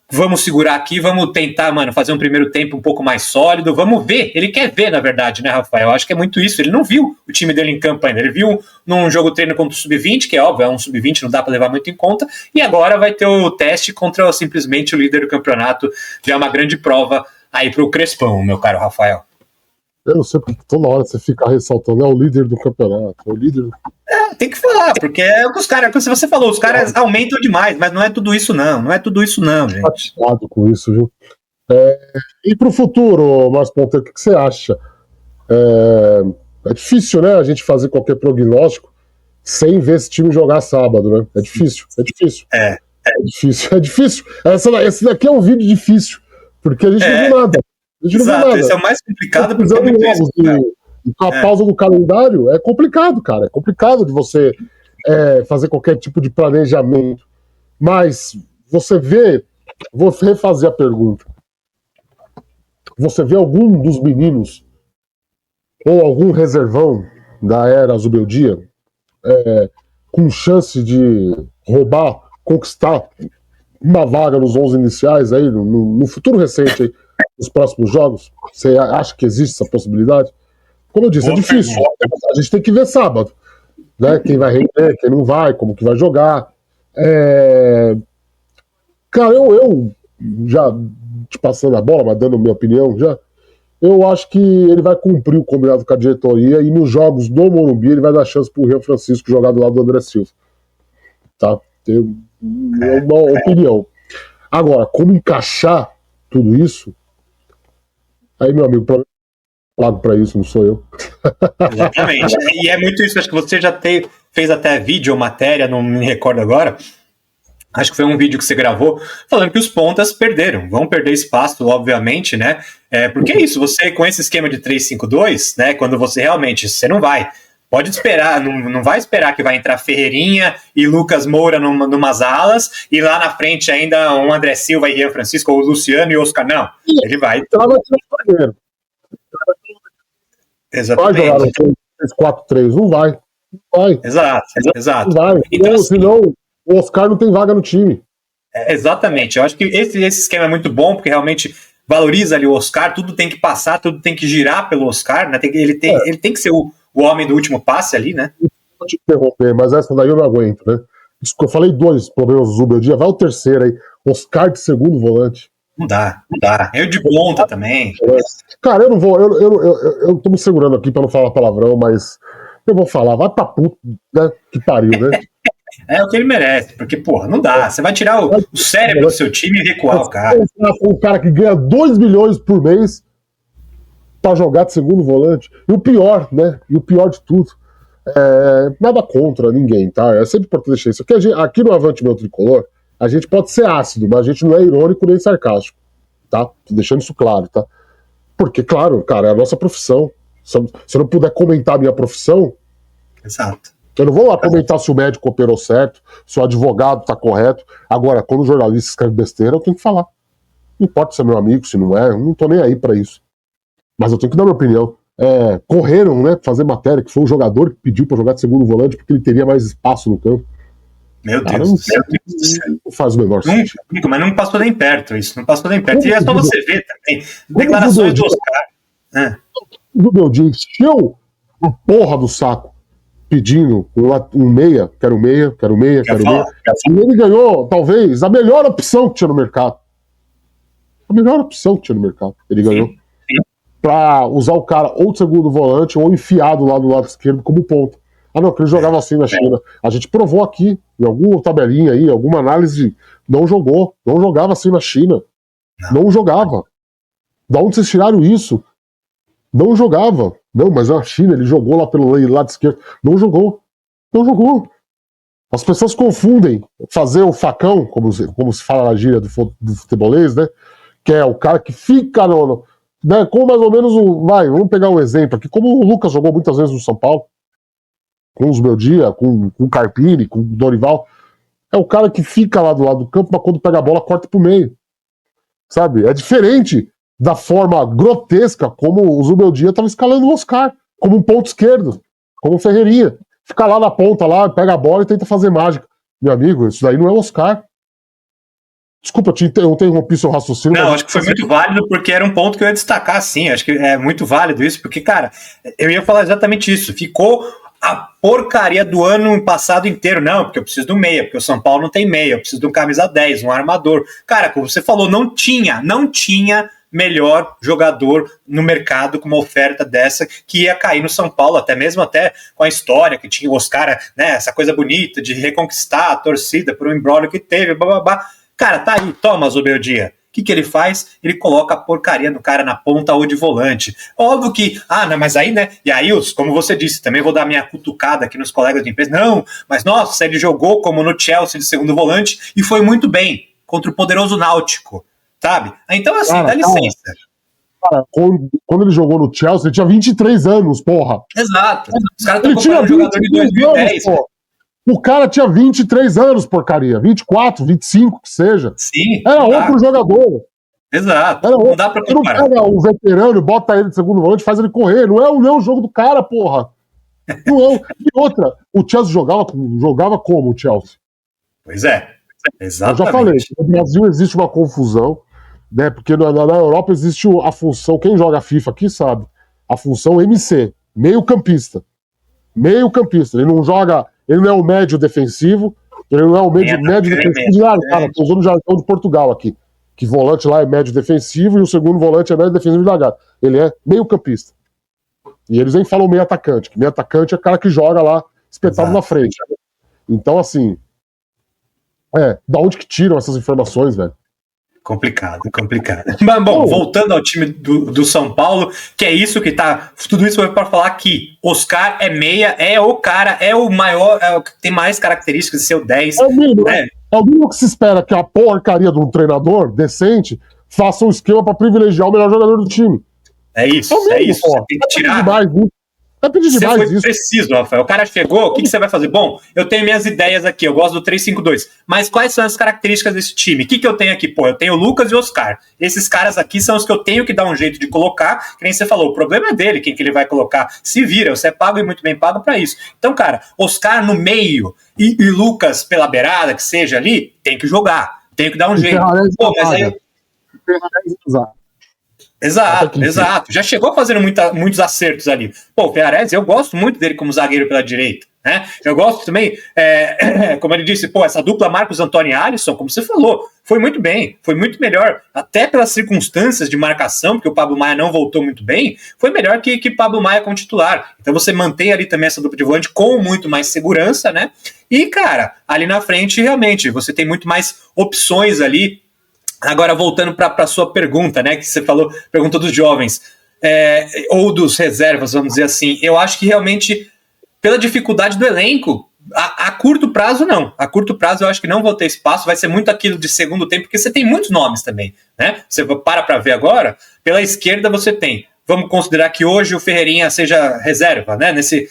vamos segurar aqui, vamos tentar, mano, fazer um primeiro tempo um pouco mais sólido, vamos ver, ele quer ver, na verdade, né, Rafael? Eu acho que é muito isso, ele não viu o time dele em campo ainda, ele viu num jogo treino contra o Sub-20, que é óbvio, é um Sub-20, não dá pra levar muito em conta, e agora vai ter o teste contra simplesmente o líder do campeonato, já é uma grande prova aí pro Crespão, meu caro Rafael. Eu não sei porque toda hora você fica ressaltando, é o líder do campeonato, é o líder. Tem que falar, porque é o que os caras, como você falou, os caras aumentam demais, mas não é tudo isso não é tudo isso não, gente. Chateado com isso, viu? E pro futuro, Márcio Ponteiro, o que você acha? É difícil, né, a gente fazer qualquer prognóstico sem ver esse time jogar sábado, né? É difícil. É difícil. Esse daqui é um vídeo difícil, porque a gente não viu nada. Exato, esse é o mais complicado, porque é muito isso, com a pausa do calendário, é complicado, cara. É complicado de você fazer qualquer tipo de planejamento. Mas você vê, vou refazer a pergunta. Você vê algum dos meninos ou algum reservão da era Zubeldia com chance de roubar, conquistar uma vaga nos 11 iniciais aí, no futuro recente aí, nos próximos jogos? Você acha que existe essa possibilidade? Como eu disse, é difícil. A gente tem que ver sábado, né? Quem vai render, quem não vai, como que vai jogar. Cara, eu já te passando a bola, mas dando minha opinião já, eu acho que ele vai cumprir o combinado com a diretoria e nos jogos do Morumbi ele vai dar chance pro Rio Francisco jogar do lado do André Silva. Tá? É uma opinião. Agora, como encaixar tudo isso? Aí, meu amigo, pago pra isso, não sou eu. Exatamente. E é muito isso, acho que você já fez até vídeo ou matéria, não me recordo agora. Acho que foi um vídeo que você gravou falando que os pontas vão perder espaço, obviamente, né? Porque é isso, você com esse esquema de 3-5-2, né? Quando você realmente, você não vai. Pode esperar, não vai esperar que vai entrar Ferreirinha e Lucas Moura numas alas, e lá na frente ainda um André Silva e Ian Francisco, ou Luciano e Oscar. Não, ele vai. Exatamente. Vai jogar no 3-4-3, não vai. Exato. Não vai. Então, senão o Oscar não tem vaga no time. Exatamente. Eu acho que esse esquema é muito bom, porque realmente valoriza ali o Oscar, tudo tem que passar, tudo tem que girar pelo Oscar, né? Ele tem que ser o homem do último passe ali, né? Vou te interromper, mas essa daí eu não aguento, né? Isso que eu falei 2 problemas do Zubeldia, vai o terceiro aí. Oscar de segundo volante. Não dá. Eu de ponta também. Cara, eu não vou. Eu tô me segurando aqui pra não falar palavrão, mas eu vou falar. Vai pra puta, né? Que pariu, né? É o que ele merece, porque, porra, não dá. Você vai tirar o cérebro do seu time e recuar o cara. Um cara que ganha 2 milhões por mês pra jogar de segundo volante. E o pior, né? E o pior de tudo. Nada contra ninguém, tá? É sempre importante deixar isso. Aqui no Avante Meu Tricolor, a gente pode ser ácido, mas a gente não é irônico nem sarcástico, tá? Tô deixando isso claro, tá? Porque, claro, cara, é a nossa profissão. Se eu não puder comentar a minha profissão, exato. Eu não vou lá comentar se o médico operou certo, se o advogado tá correto. Agora, quando o jornalista escreve besteira, eu tenho que falar. Não importa se é meu amigo, se não é, eu não tô nem aí pra isso. Mas eu tenho que dar minha opinião. Correram, né, fazer matéria que foi o jogador que pediu pra jogar de segundo volante porque ele teria mais espaço no campo. Meu Deus do céu. Não faz o menor sentido. Mas não passou nem perto isso, não passou nem perto. E é só você ver também. Declarações do Oscar. O meu dia encheu a porra do saco pedindo um meia, quero meia. E ele ganhou, talvez, a melhor opção que tinha no mercado. Ele ganhou. Sim. Pra usar o cara ou de segundo volante ou enfiado lá do lado esquerdo como ponta. Ah, não, que ele jogava assim na China. A gente provou aqui, em alguma tabelinha aí, alguma análise, não jogava assim na China. Não jogava. Da onde vocês tiraram isso? Não jogava. Não, mas na China ele jogou lá pelo lado esquerdo. Não jogou. As pessoas confundem fazer o facão, como se fala na gíria do futebolês, né? Que é o cara que fica né, como mais ou menos vamos pegar um exemplo aqui, como o Lucas jogou muitas vezes no São Paulo, com os Meu Dia, com o Carpini, com o Dorival. É o cara que fica lá do lado do campo, mas quando pega a bola, corta pro meio. Sabe? É diferente da forma grotesca como o Zubeldia estava escalando o Oscar, como um ponto esquerdo, como o Ferreirinha. Fica lá na ponta, lá, pega a bola e tenta fazer mágica. Meu amigo, isso daí não é Oscar. Desculpa, eu interrompi seu raciocínio. Não, acho que foi muito válido, porque era um ponto que eu ia destacar, sim. Acho que é muito válido isso, porque, cara, eu ia falar exatamente isso. Ficou a porcaria do ano passado inteiro. Não, porque eu preciso do meia, porque o São Paulo não tem meia, eu preciso de um camisa 10, um armador. Cara, como você falou, não tinha melhor jogador no mercado com uma oferta dessa que ia cair no São Paulo, até com a história que tinha o Oscar, né, essa coisa bonita de reconquistar a torcida por um embrólio que teve, bababá. Cara, tá aí, toma, Zubeldia. O que ele faz? Ele coloca a porcaria do cara na ponta ou de volante. Óbvio que, não, mas aí, né? E aí, como você disse, também vou dar minha cutucada aqui nos colegas de empresa. Não, mas nossa, ele jogou como no Chelsea de segundo volante e foi muito bem contra o poderoso Náutico, sabe? Então, assim, dá licença. Cara, quando ele jogou no Chelsea, ele tinha 23 anos, porra. Exato. Os caras estão comparando um jogador de 2010. Anos, o cara tinha 23 anos, porcaria. 24, 25, que seja. Sim. Era outro jogador. Exato. Não dá pra comparar. Você não pega o veterano, bota ele de segundo volante e faz ele correr. Não é o jogo do cara, porra. Não é. E outra, o Chelsea jogava como o Chelsea? Pois é. Exatamente. Eu já falei, no Brasil existe uma confusão, né? Porque na Europa existe a função, quem joga FIFA aqui sabe, a função MC, meio-campista. Meio-campista. Ele não joga, ele não é o médio defensivo, ele não é o médio defensivo de largada. Estou usando o jargão de Portugal aqui. Que volante lá é médio defensivo e o segundo volante é médio defensivo de largada. Ele é meio-campista. E eles nem falam meio atacante, que meio atacante é o cara que joga lá espetado na frente. Então, assim, da onde que tiram essas informações, velho? Complicado. Mas, bom, voltando ao time do São Paulo, que é isso que tá. Tudo isso foi para falar que Oscar é meia, é o cara, é o maior, é o que tem mais características de ser o 10. É o mínimo que se espera que a porcaria de um treinador decente faça um esquema para privilegiar o melhor jogador do time. É isso. Você tem que tirar. Vai pedir demais isso. Você foi preciso, Rafael. O cara chegou, o que você vai fazer? Bom, eu tenho minhas ideias aqui, eu gosto do 3-5-2, mas quais são as características desse time? O que eu tenho aqui? Pô, eu tenho o Lucas e o Oscar. Esses caras aqui são os que eu tenho que dar um jeito de colocar, que nem você falou, o problema é dele, quem que ele vai colocar. Se vira, você é pago e muito bem pago pra isso. Então, cara, Oscar no meio e Lucas pela beirada, que seja ali, tem que jogar, tem que dar um jeito. Pô, mas aí... Exato. Já chegou fazendo muitos acertos ali. Pô, o Ferrarese, eu gosto muito dele como zagueiro pela direita, né? Eu gosto também, como ele disse, essa dupla Marcos Antônio e Alisson, como você falou, foi muito bem, foi muito melhor, até pelas circunstâncias de marcação, porque o Pablo Maia não voltou muito bem, foi melhor que Pablo Maia como titular. Então você mantém ali também essa dupla de volante com muito mais segurança, né? E, cara, ali na frente, realmente, você tem muito mais opções ali. Agora, voltando para a sua pergunta, né, que você falou, pergunta dos jovens, ou dos reservas, vamos dizer assim, eu acho que realmente, pela dificuldade do elenco, a curto prazo não, a curto prazo eu acho que não vou ter espaço, vai ser muito aquilo de segundo tempo, porque você tem muitos nomes também, né, você para ver agora, pela esquerda você tem, vamos considerar que hoje o Ferreirinha seja reserva, né, nesse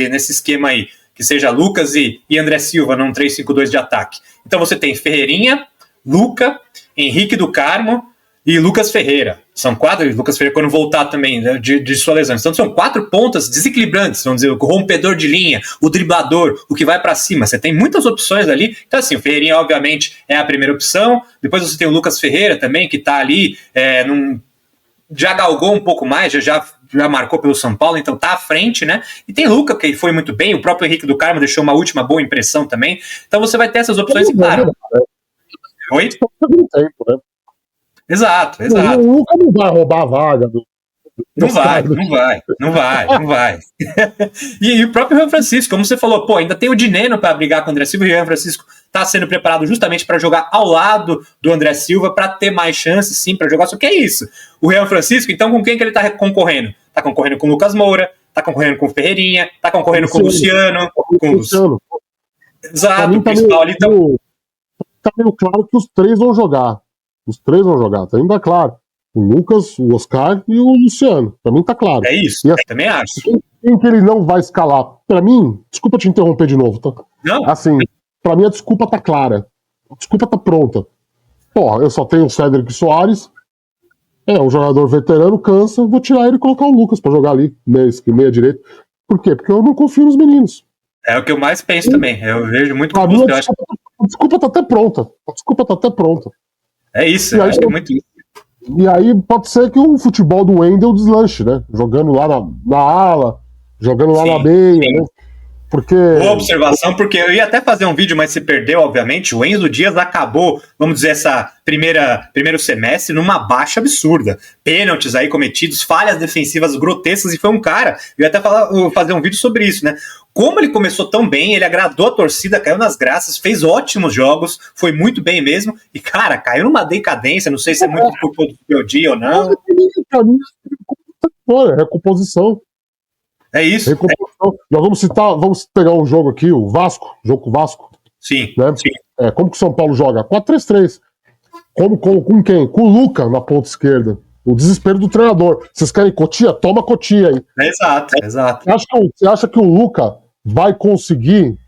esquema aí, que seja Lucas e André Silva num 3-5-2 de ataque, então você tem Ferreirinha, Luca, Henrique do Carmo e Lucas Ferreira. São 4, e Lucas Ferreira quando voltar também, né, de sua lesão. Então são 4 pontas desequilibrantes, vamos dizer, o rompedor de linha, o driblador, o que vai para cima. Você tem muitas opções ali. Então assim, o Ferreirinha obviamente é a primeira opção. Depois você tem o Lucas Ferreira também, que está ali, já galgou um pouco mais, já marcou pelo São Paulo, então tá à frente, né? E tem Luca, que foi muito bem, o próprio Henrique do Carmo deixou uma última boa impressão também. Então você vai ter essas opções e claro... Oi? Tempo, né? Exato. O Lucas não vai roubar a vaga do. Não vai. E o próprio Rian Francisco, como você falou, ainda tem o Dineno para brigar com o André Silva, e o Rian Francisco está sendo preparado justamente para jogar ao lado do André Silva, para ter mais chances, sim, para jogar. Só que é isso. O Rian Francisco, então, com quem que ele está concorrendo? Está concorrendo com o Lucas Moura, está concorrendo com o Ferreirinha, está concorrendo com o Luciano. Exato, o tá principal ali tá meio claro que os três vão jogar. Os três vão jogar, tá ainda claro. O Lucas, o Oscar e o Luciano. Pra mim tá claro. é isso, E assim, também acho. quem que ele não vai escalar? Pra mim, desculpa te interromper de novo, tá? Não, Assim, pra mim a desculpa tá clara. A desculpa tá pronta. Porra, eu só tenho o Cédric Soares. É um jogador veterano, cansa, vou tirar ele e colocar o Lucas pra jogar ali, meia direita. Por quê? Porque eu não confio nos meninos. é o que eu mais penso também. Eu vejo muito Pra como mim, você. Eu acho a desculpa tá até pronta. A desculpa tá até pronta. é isso, E eu aí, acho que é muito isso. E aí pode ser que o futebol do Wendel deslanche, né? Jogando lá na ala, jogando lá Sim, na meia, sim. né? Porque. Boa observação, porque eu ia até fazer um vídeo, mas se perdeu, obviamente. O Enzo Dias acabou, vamos dizer, essa primeiro semestre numa baixa absurda. Pênaltis aí cometidos, falhas defensivas grotescas, e foi um cara. Eu ia até fazer um vídeo sobre isso, né? Como ele começou tão bem, ele agradou a torcida, caiu nas graças, fez ótimos jogos, foi muito bem mesmo. E, cara, caiu numa decadência, não sei se é muito culpa do meu dia ou não. Pra mim, é recomposição. É isso. Recomposição. Nós vamos pegar um jogo aqui, o Vasco, jogo com o Vasco. Sim, Né? sim. Como que o São Paulo joga? 4-3-3. Com quem? Com o Luca na ponta esquerda. O desespero do treinador. Vocês querem Cotia? Toma Cotia aí. Exato, exato. Você acha que o Luca vai conseguir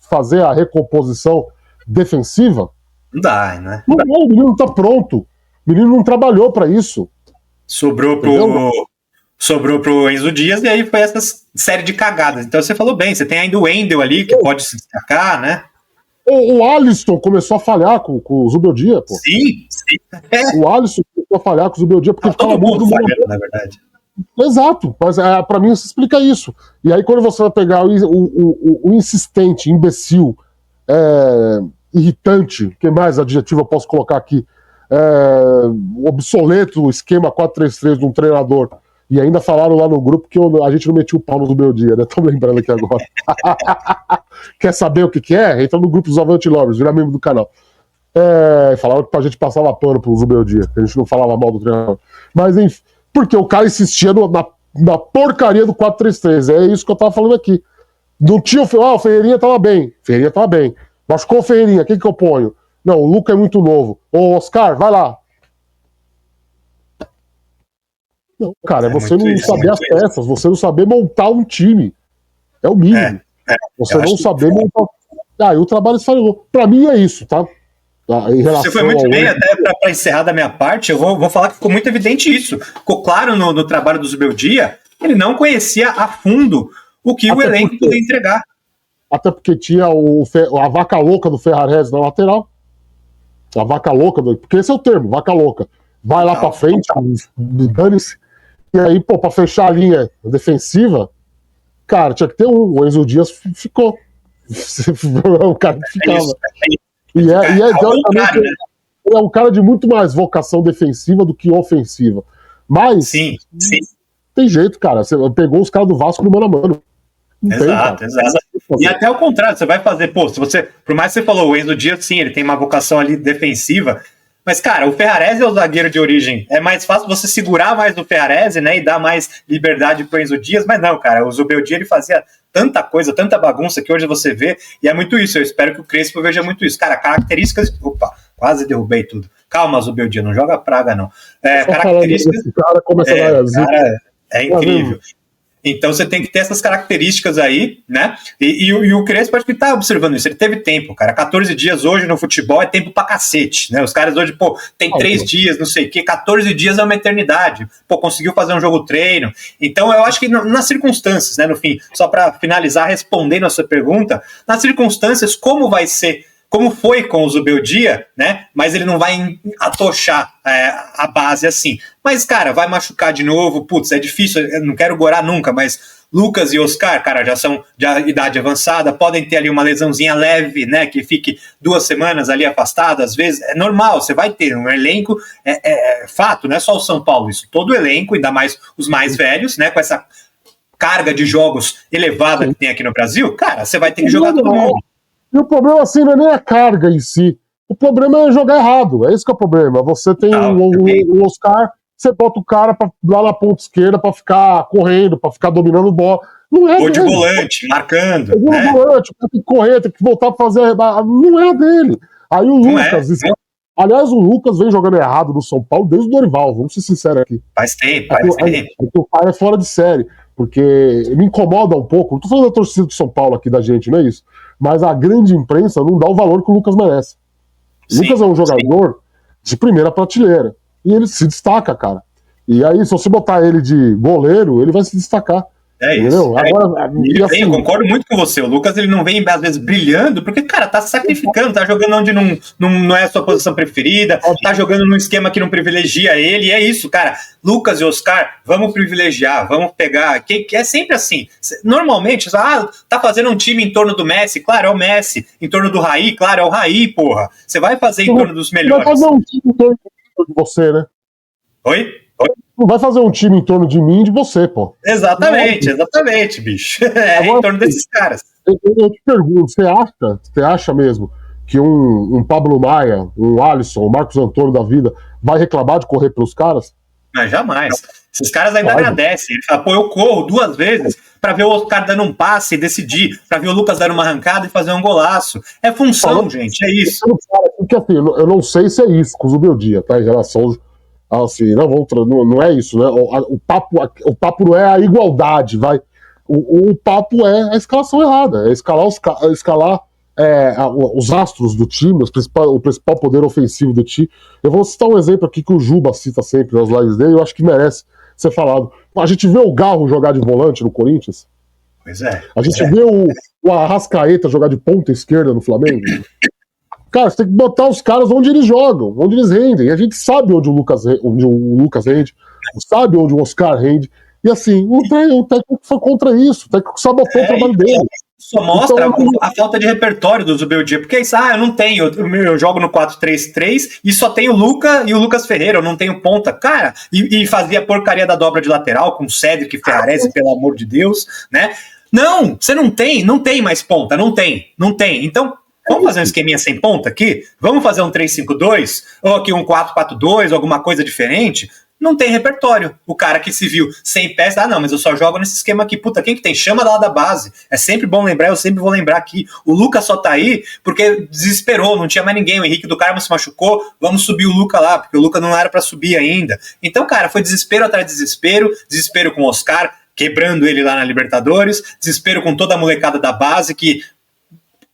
fazer a recomposição defensiva? Não dá, né? Não, o menino não tá pronto. O menino não trabalhou para isso. Sobrou pro Enzo Dias e aí foi essa série de cagadas. Então você falou bem, você tem ainda o Wendel ali que pode se destacar, né? O Alisson começou a falhar com o Zubeldia, pô. Sim, sim. O Alisson começou a falhar com o Zubeldia porque todo mundo falhando, na verdade. Exato, mas pra mim isso explica isso. E aí quando você vai pegar o insistente, imbecil, irritante, que mais adjetivo eu posso colocar aqui? O obsoleto esquema 4-3-3 de um treinador. E ainda falaram lá no grupo que a gente não metia o pau no Zubeldia, né? Tô lembrando aqui agora. Quer saber o que é? Entra no grupo dos Avante Lovers, vira membro do canal. Falaram que a gente passava pano pro Zubeldia, que a gente não falava mal do treinador. Mas enfim, porque o cara insistia na porcaria do 4-3-3. É isso que eu tava falando aqui. Não tinha o Ferreirinha tava bem. Ferreirinha tava bem. Machucou o Ferreirinha, quem que eu ponho? Não, o Luca é muito novo. Ô, Oscar, vai lá. Não, cara, você não saber as peças, você não saber montar um time. É o mínimo. Você não saber montar. Aí o trabalho falhou. Pra mim é isso, tá? Em você foi muito bem, até para encerrar da minha parte, eu vou falar que ficou muito evidente isso. Ficou claro no trabalho do Zubeldia, ele não conhecia a fundo o que o elenco podia entregar. Até porque tinha a vaca louca do Ferrarese na lateral. A vaca louca, porque esse é o termo, vaca louca. Vai lá pra frente, dane-se. E aí, pô, pra fechar a linha defensiva, cara, tinha que ter um. O Enzo Dias ficou. O cara que ficava. É um cara de muito mais vocação defensiva do que ofensiva. Mas sim. Tem jeito, cara. Você pegou os caras do Vasco no mano a mano. Exato. E até o contrário, você vai fazer, por mais que você falou, o Enzo Dias, sim, ele tem uma vocação ali defensiva, mas, cara, o Ferrarese é o zagueiro de origem. É mais fácil você segurar mais no Ferrarese, né, e dar mais liberdade pro Enzo Dias, mas não, cara, o Zubeldia, ele fazia tanta coisa, tanta bagunça que hoje você vê, e é muito isso. Eu espero que o Crespo veja muito isso. Cara, características... Opa, quase derrubei tudo. Calma, Zubeldia, não joga praga, não. Características... Cara é incrível. Então você tem que ter essas características aí, né? E o Crespo, acho que tá observando isso. Ele teve tempo, cara. 14 dias hoje no futebol é tempo pra cacete, né? Os caras hoje, tem 3 dias, não sei o quê. 14 dias é uma eternidade. Conseguiu fazer um jogo treino. Então eu acho que nas circunstâncias, né? No fim, só pra finalizar respondendo a sua pergunta, nas circunstâncias, como vai ser, como foi com o Zubeldia, né? Mas ele não vai atochar a base assim. Mas, cara, vai machucar de novo. Putz, é difícil, eu não quero gorar nunca, mas Lucas e Oscar, cara, já são de idade avançada, podem ter ali uma lesãozinha leve, né? Que fique 2 semanas ali afastado, às vezes. É normal, você vai ter um elenco, é fato, não é só o São Paulo, isso. Todo elenco, ainda mais os mais velhos, né? Com essa carga de jogos elevada que tem aqui no Brasil, cara, você vai ter que jogar todo mundo. E o problema, assim, não é nem a carga em si. O problema é jogar errado. É isso que é o problema. Você tem o Oscar, você bota o cara lá na ponta esquerda pra ficar correndo, pra ficar dominando bola. Não é Ou de dele. volante, marcando. Ou de volante, tem que correr, tem que voltar pra fazer. Não é dele. Aí o Não Lucas. é. Aliás, o Lucas vem jogando errado no São Paulo desde o Dorival, vamos ser sinceros aqui. Faz tempo, É que, faz tempo. é que o cara é fora de série, porque me incomoda um pouco. Não tô falando da torcida de São Paulo aqui da gente, não é isso. Mas a grande imprensa não dá o valor que o Lucas merece. O Lucas é um jogador de primeira prateleira. E ele se destaca, cara. E aí, se você botar ele de goleiro, ele vai se destacar. É entendeu? isso. Agora, Ele assim, eu concordo muito com você. O Lucas ele não vem, às vezes, brilhando, porque, cara, tá se sacrificando, tá jogando onde não é a sua posição preferida, tá jogando num esquema que não privilegia ele, e é isso, cara. Lucas e Oscar, vamos privilegiar, vamos pegar. Que é sempre assim. Normalmente, tá fazendo um time em torno do Messi, claro, é o Messi. Em torno do Raí, claro, é o Raí, porra. Você vai fazer em torno dos melhores. Vai fazer um time em torno de você, né? Oi? Não vai fazer um time em torno de mim e de você, pô. Exatamente, bicho. É agora, em torno desses caras. Eu te pergunto, você acha mesmo que um Pablo Maia, um Alisson, um Marcos Antônio da vida vai reclamar de correr pelos caras? Mas jamais. Esses caras ainda agradecem. Ele fala, pô, eu corro 2 vezes pra ver o Oscar dando um passe e decidir, pra ver o Lucas dando uma arrancada e fazer um golaço. É função, gente, é isso. Porque assim, eu não sei se é isso com o Zubeldia, tá? Em relação assim, não é isso, né? O papo não é a igualdade, vai. O papo é a escalação errada, é escalar os astros do time, o principal poder ofensivo do time. Eu vou citar um exemplo aqui que o Juba cita sempre nas lives dele, eu acho que merece ser falado. A gente vê o Garro jogar de volante no Corinthians. Pois é. A gente vê o Arrascaeta jogar de ponta esquerda no Flamengo. Cara, você tem que botar os caras onde eles jogam, onde eles rendem. E a gente sabe onde o Lucas rende, sabe onde o Oscar rende. E assim, o técnico foi contra isso, o técnico sabotou o trabalho dele. Só mostra a falta de repertório do Zubeldia, porque isso, eu não tenho, eu jogo no 4-3-3 e só tenho o Luca e o Lucas Ferreira, eu não tenho ponta, cara, e fazia a porcaria da dobra de lateral com o Cédric Ferrarese, pelo amor de Deus, né? Não, você não tem mais ponta, não tem, então vamos fazer um esqueminha sem ponta aqui? Vamos fazer um 3-5-2? Ou aqui um 4-4-2, alguma coisa diferente? Não tem repertório. O cara que se viu sem peça, não, mas eu só jogo nesse esquema aqui. Puta, quem que tem? Chama lá da base. É sempre bom lembrar, eu sempre vou lembrar aqui. O Lucas só tá aí porque desesperou, não tinha mais ninguém. O Henrique do Carmo se machucou, vamos subir o Lucas lá, porque o Lucas não era pra subir ainda. Então, cara, foi desespero atrás de desespero com o Oscar, quebrando ele lá na Libertadores, desespero com toda a molecada da base que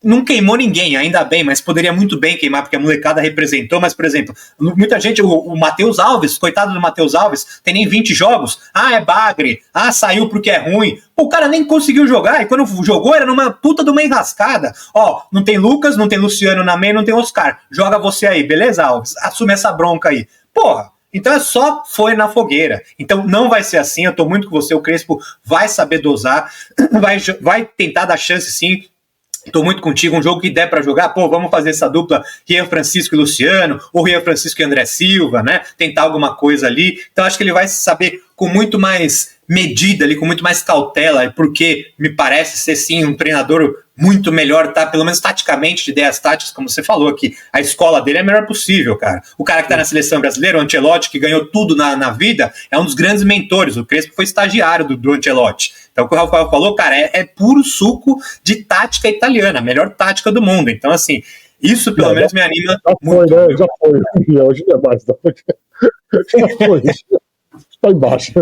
não queimou ninguém, ainda bem, mas poderia muito bem queimar, porque a molecada representou, mas, por exemplo, muita gente, o Matheus Alves, coitado do Matheus Alves, tem nem 20 jogos, é bagre, saiu porque é ruim, o cara nem conseguiu jogar, e quando jogou era numa puta de uma enrascada, não tem Lucas, não tem Luciano na meia, não tem Oscar, joga você aí, beleza, Alves? Assume essa bronca aí, porra. Então só foi na fogueira. Então não vai ser assim, eu tô muito com você, o Crespo vai saber dosar, vai tentar dar chance sim. Tô muito contigo, um jogo que der pra jogar, vamos fazer essa dupla Rian Francisco e Luciano, ou Rian Francisco e André Silva, né? Tentar alguma coisa ali. Então acho que ele vai saber com muito mais medida ali, com muito mais cautela, porque me parece ser sim um treinador muito melhor, tá? Pelo menos taticamente, de ideias táticas, como você falou aqui. A escola dele é a melhor possível, cara. O cara que tá na seleção brasileira, o Ancelotti, que ganhou tudo na vida, é um dos grandes mentores. O Crespo foi estagiário do Ancelotti. Então, o que o Rafael falou, cara, é puro suco de tática italiana, a melhor tática do mundo. Então, assim, isso pelo menos me anima muito. Foi, né? Já foi. Hoje não é mais. Já foi. Tá embaixo.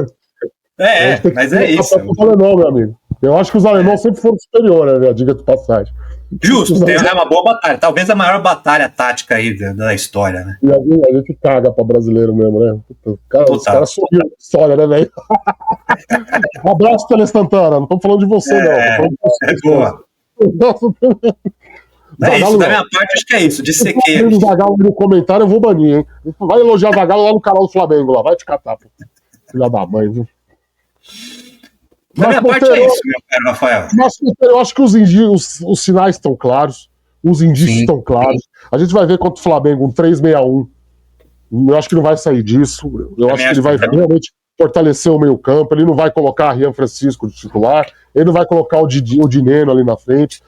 Mas é isso. Os alemão, meu amigo. Eu acho que os alemães sempre foram superiores, né? Diga de passagem. Justo, tem uma boa batalha. Talvez a maior batalha tática aí da história, né? E a gente caga pra brasileiro mesmo, né? Os caras subiram a história, né, velho? Um abraço, Tele Santana. Não estamos falando de você, não. Boa. Isso, da minha parte, acho que é isso. De sequeiro. Se Zagallo no comentário, eu vou banir, hein? Vai elogiar Zagallo lá no canal do Flamengo, lá. Vai te catar, pô. Filha da mãe, viu? Da minha parte é isso, meu caro Rafael. Mas eu acho que os sinais estão claros, os indícios estão claros. A gente vai ver contra o Flamengo um 3-6-1. Eu acho que não vai sair disso. Eu acho que ele vai realmente fortalecer o meio-campo. Ele não vai colocar Rian Francisco de titular. Ele não vai colocar o Dineno ali na frente.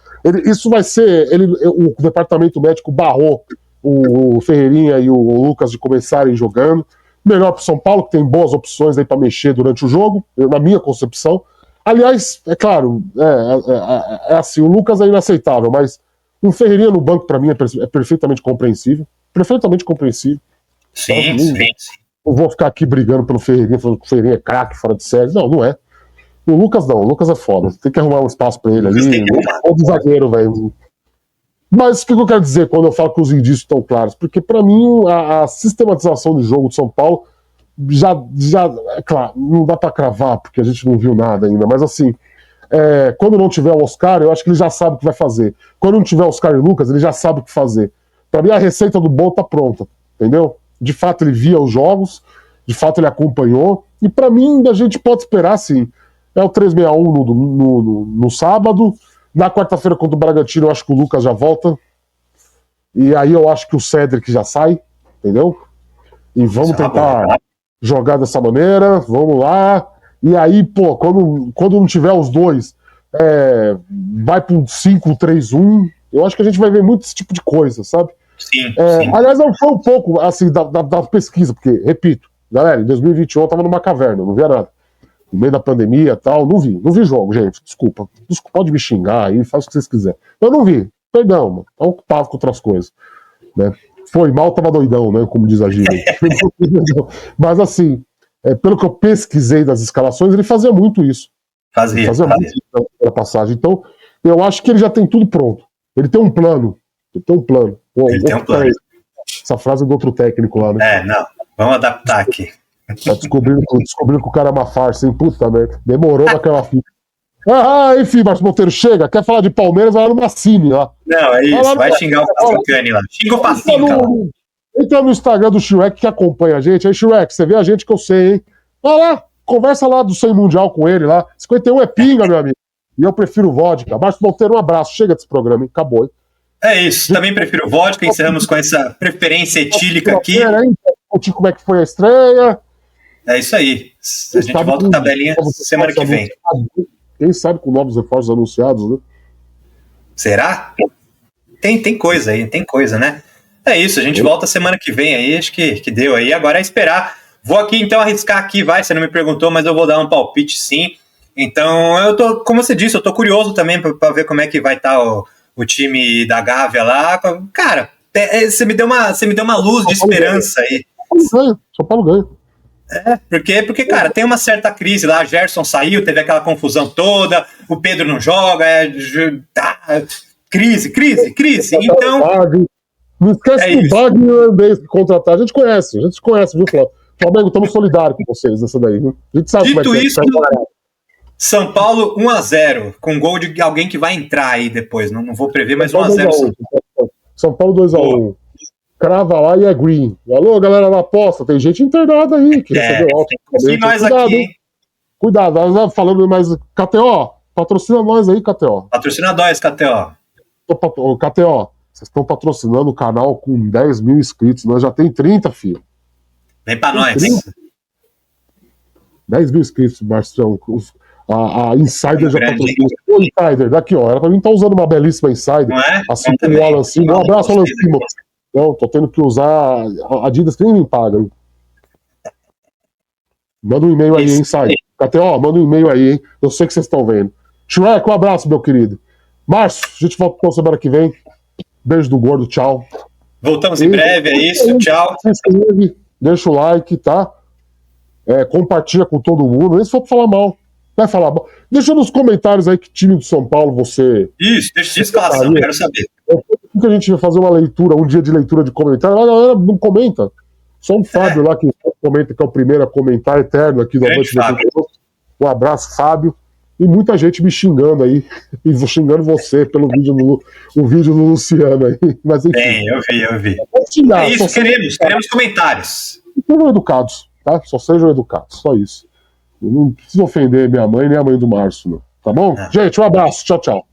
Isso vai ser. O departamento médico barrou o Ferreirinha e o Lucas de começarem jogando. Melhor para o São Paulo, que tem boas opções aí para mexer durante o jogo, na minha concepção. Aliás, é claro, é assim, o Lucas é inaceitável, mas um Ferreirinha no banco para mim é perfeitamente compreensível. Perfeitamente compreensível. Sim, então, não vou ficar aqui brigando pelo Ferreirinha, falando que o Ferreirinha é craque, fora de série. Não, não é. O Lucas não, o Lucas é foda. Tem que arrumar um espaço pra ele ali. Ou de zagueiro, velho. Mas o que eu quero dizer quando eu falo que os indícios estão claros? Porque pra mim a sistematização de jogo de São Paulo já é claro, não dá pra cravar, porque a gente não viu nada ainda, mas assim, quando não tiver o Oscar, eu acho que ele já sabe o que vai fazer. Quando não tiver o Oscar e o Lucas, ele já sabe o que fazer. Pra mim a receita do bolo tá pronta, entendeu? De fato ele via os jogos, de fato ele acompanhou, e pra mim a gente pode esperar sim. É o 361 no sábado. Na quarta-feira contra o Bragantino, eu acho que o Lucas já volta. E aí eu acho que o Cedric já sai, entendeu? E vamos tentar jogar dessa maneira, vamos lá. E aí, pô, quando não tiver os dois, vai pro 5-3-1. Eu acho que a gente vai ver muito esse tipo de coisa, sabe? Sim. Aliás, não foi um pouco assim da pesquisa, porque, repito, galera, em 2021 eu tava numa caverna, não via nada. No meio da pandemia e tal, não vi jogo, gente, desculpa, pode me xingar aí, faz o que vocês quiserem. Eu não vi, perdão, mano, tá ocupado com outras coisas, né? Foi mal, tava doidão, né, como diz a gíria. Mas assim, pelo que eu pesquisei das escalações, ele fazia muito isso. Fazia muito isso na passagem, então eu acho que ele já tem tudo pronto. Ele tem um plano. Ele tem um plano. Essa frase é do outro técnico lá, né? Não, vamos adaptar aqui. Tá descobrindo que o cara é uma farsa, hein? Puta merda. Demorou naquela fita. Enfim, Marcos Monteiro, chega. Quer falar de Palmeiras? Vai lá no Massini lá. Não, é isso. Vai xingar o Patrincani lá. Xinga o Pacinca lá. Entra no Instagram do Shrek que acompanha a gente. Aí, Shrek, você vê a gente que eu sei, hein? Vai lá, conversa lá do 100 Mundial com ele lá. 51 é pinga, meu amigo. E eu prefiro vodka. Marcos Monteiro, um abraço. Chega desse programa, hein? Acabou, hein? É isso. Também prefiro vodka. Encerramos com essa preferência etílica aqui. Como é que foi a estreia? É isso aí. A gente volta com tabelinha semana que vem. Quem sabe com novos reforços anunciados, né? Será? Tem coisa aí, tem coisa, né? É isso, a gente volta semana que vem aí, acho que deu aí. Agora é esperar. Vou aqui então arriscar aqui, você não me perguntou, mas eu vou dar um palpite sim. Então, como você disse, eu tô curioso também para ver como é que vai estar o time da Gávea lá. Cara, você me deu uma luz de esperança aí. São Paulo ganha. Porque, cara, tem uma certa crise lá, Gerson saiu, teve aquela confusão toda, o Pedro não joga, crise, então... Não esquece do Wagner e o Andrés que contratar, a gente conhece, viu, Flávio? Flamengo, estamos solidários com vocês nessa daí, viu? A gente sabe Dito como é que isso, São Paulo 1-0, com gol de alguém que vai entrar aí depois, não vou prever, mas 1-0. São Paulo 2-1. Crava lá e é green. Alô, galera da aposta, tem gente internada aí que recebeu alto. E nós cuidado, aqui, hein? Cuidado, falando mais. KTO, patrocina nós aí, KTO. Patrocina nós, KTO. KTO, vocês estão patrocinando o canal com 10 mil inscritos, nós já tem 30, filho. Vem pra nós. 10 mil inscritos, Marcião. A Insider já patrocina. O Insider, daqui, ó. Ela pra mim tá usando uma belíssima Insider. Não é? Assim como o Alan Cima. Um abraço, Alan Cima. Não, tô tendo que usar a Adidas que nem me paga, hein? Manda um e-mail aí, hein, Insider. KTO, manda um e-mail aí, hein? Eu sei que vocês estão vendo. Shrek, um abraço, meu querido. Márcio, a gente volta pra semana que vem. Beijo do gordo, tchau. Voltamos em breve, é isso, tchau. Se inscreve, deixa o like, tá? Compartilha com todo mundo. Nem se for pra falar mal. Vai falar mal. Deixa nos comentários aí que time do São Paulo você... Isso, deixa de escalação, quero saber. Que a gente vai fazer uma leitura, um dia de leitura de comentário. A galera não comenta. Só o Fábio lá que comenta, que é o primeiro a comentar, eterno aqui do Noite. Um abraço, Fábio. E muita gente me xingando aí. E vou xingando você pelo vídeo do Luciano aí. Mas enfim. Bem, eu vi. Xingar, é isso, queremos comentários. Sejam educados, tá? Só sejam educados, só isso. Eu não preciso ofender minha mãe nem a mãe do Márcio, não. Tá bom? Gente, um abraço. Tchau, tchau.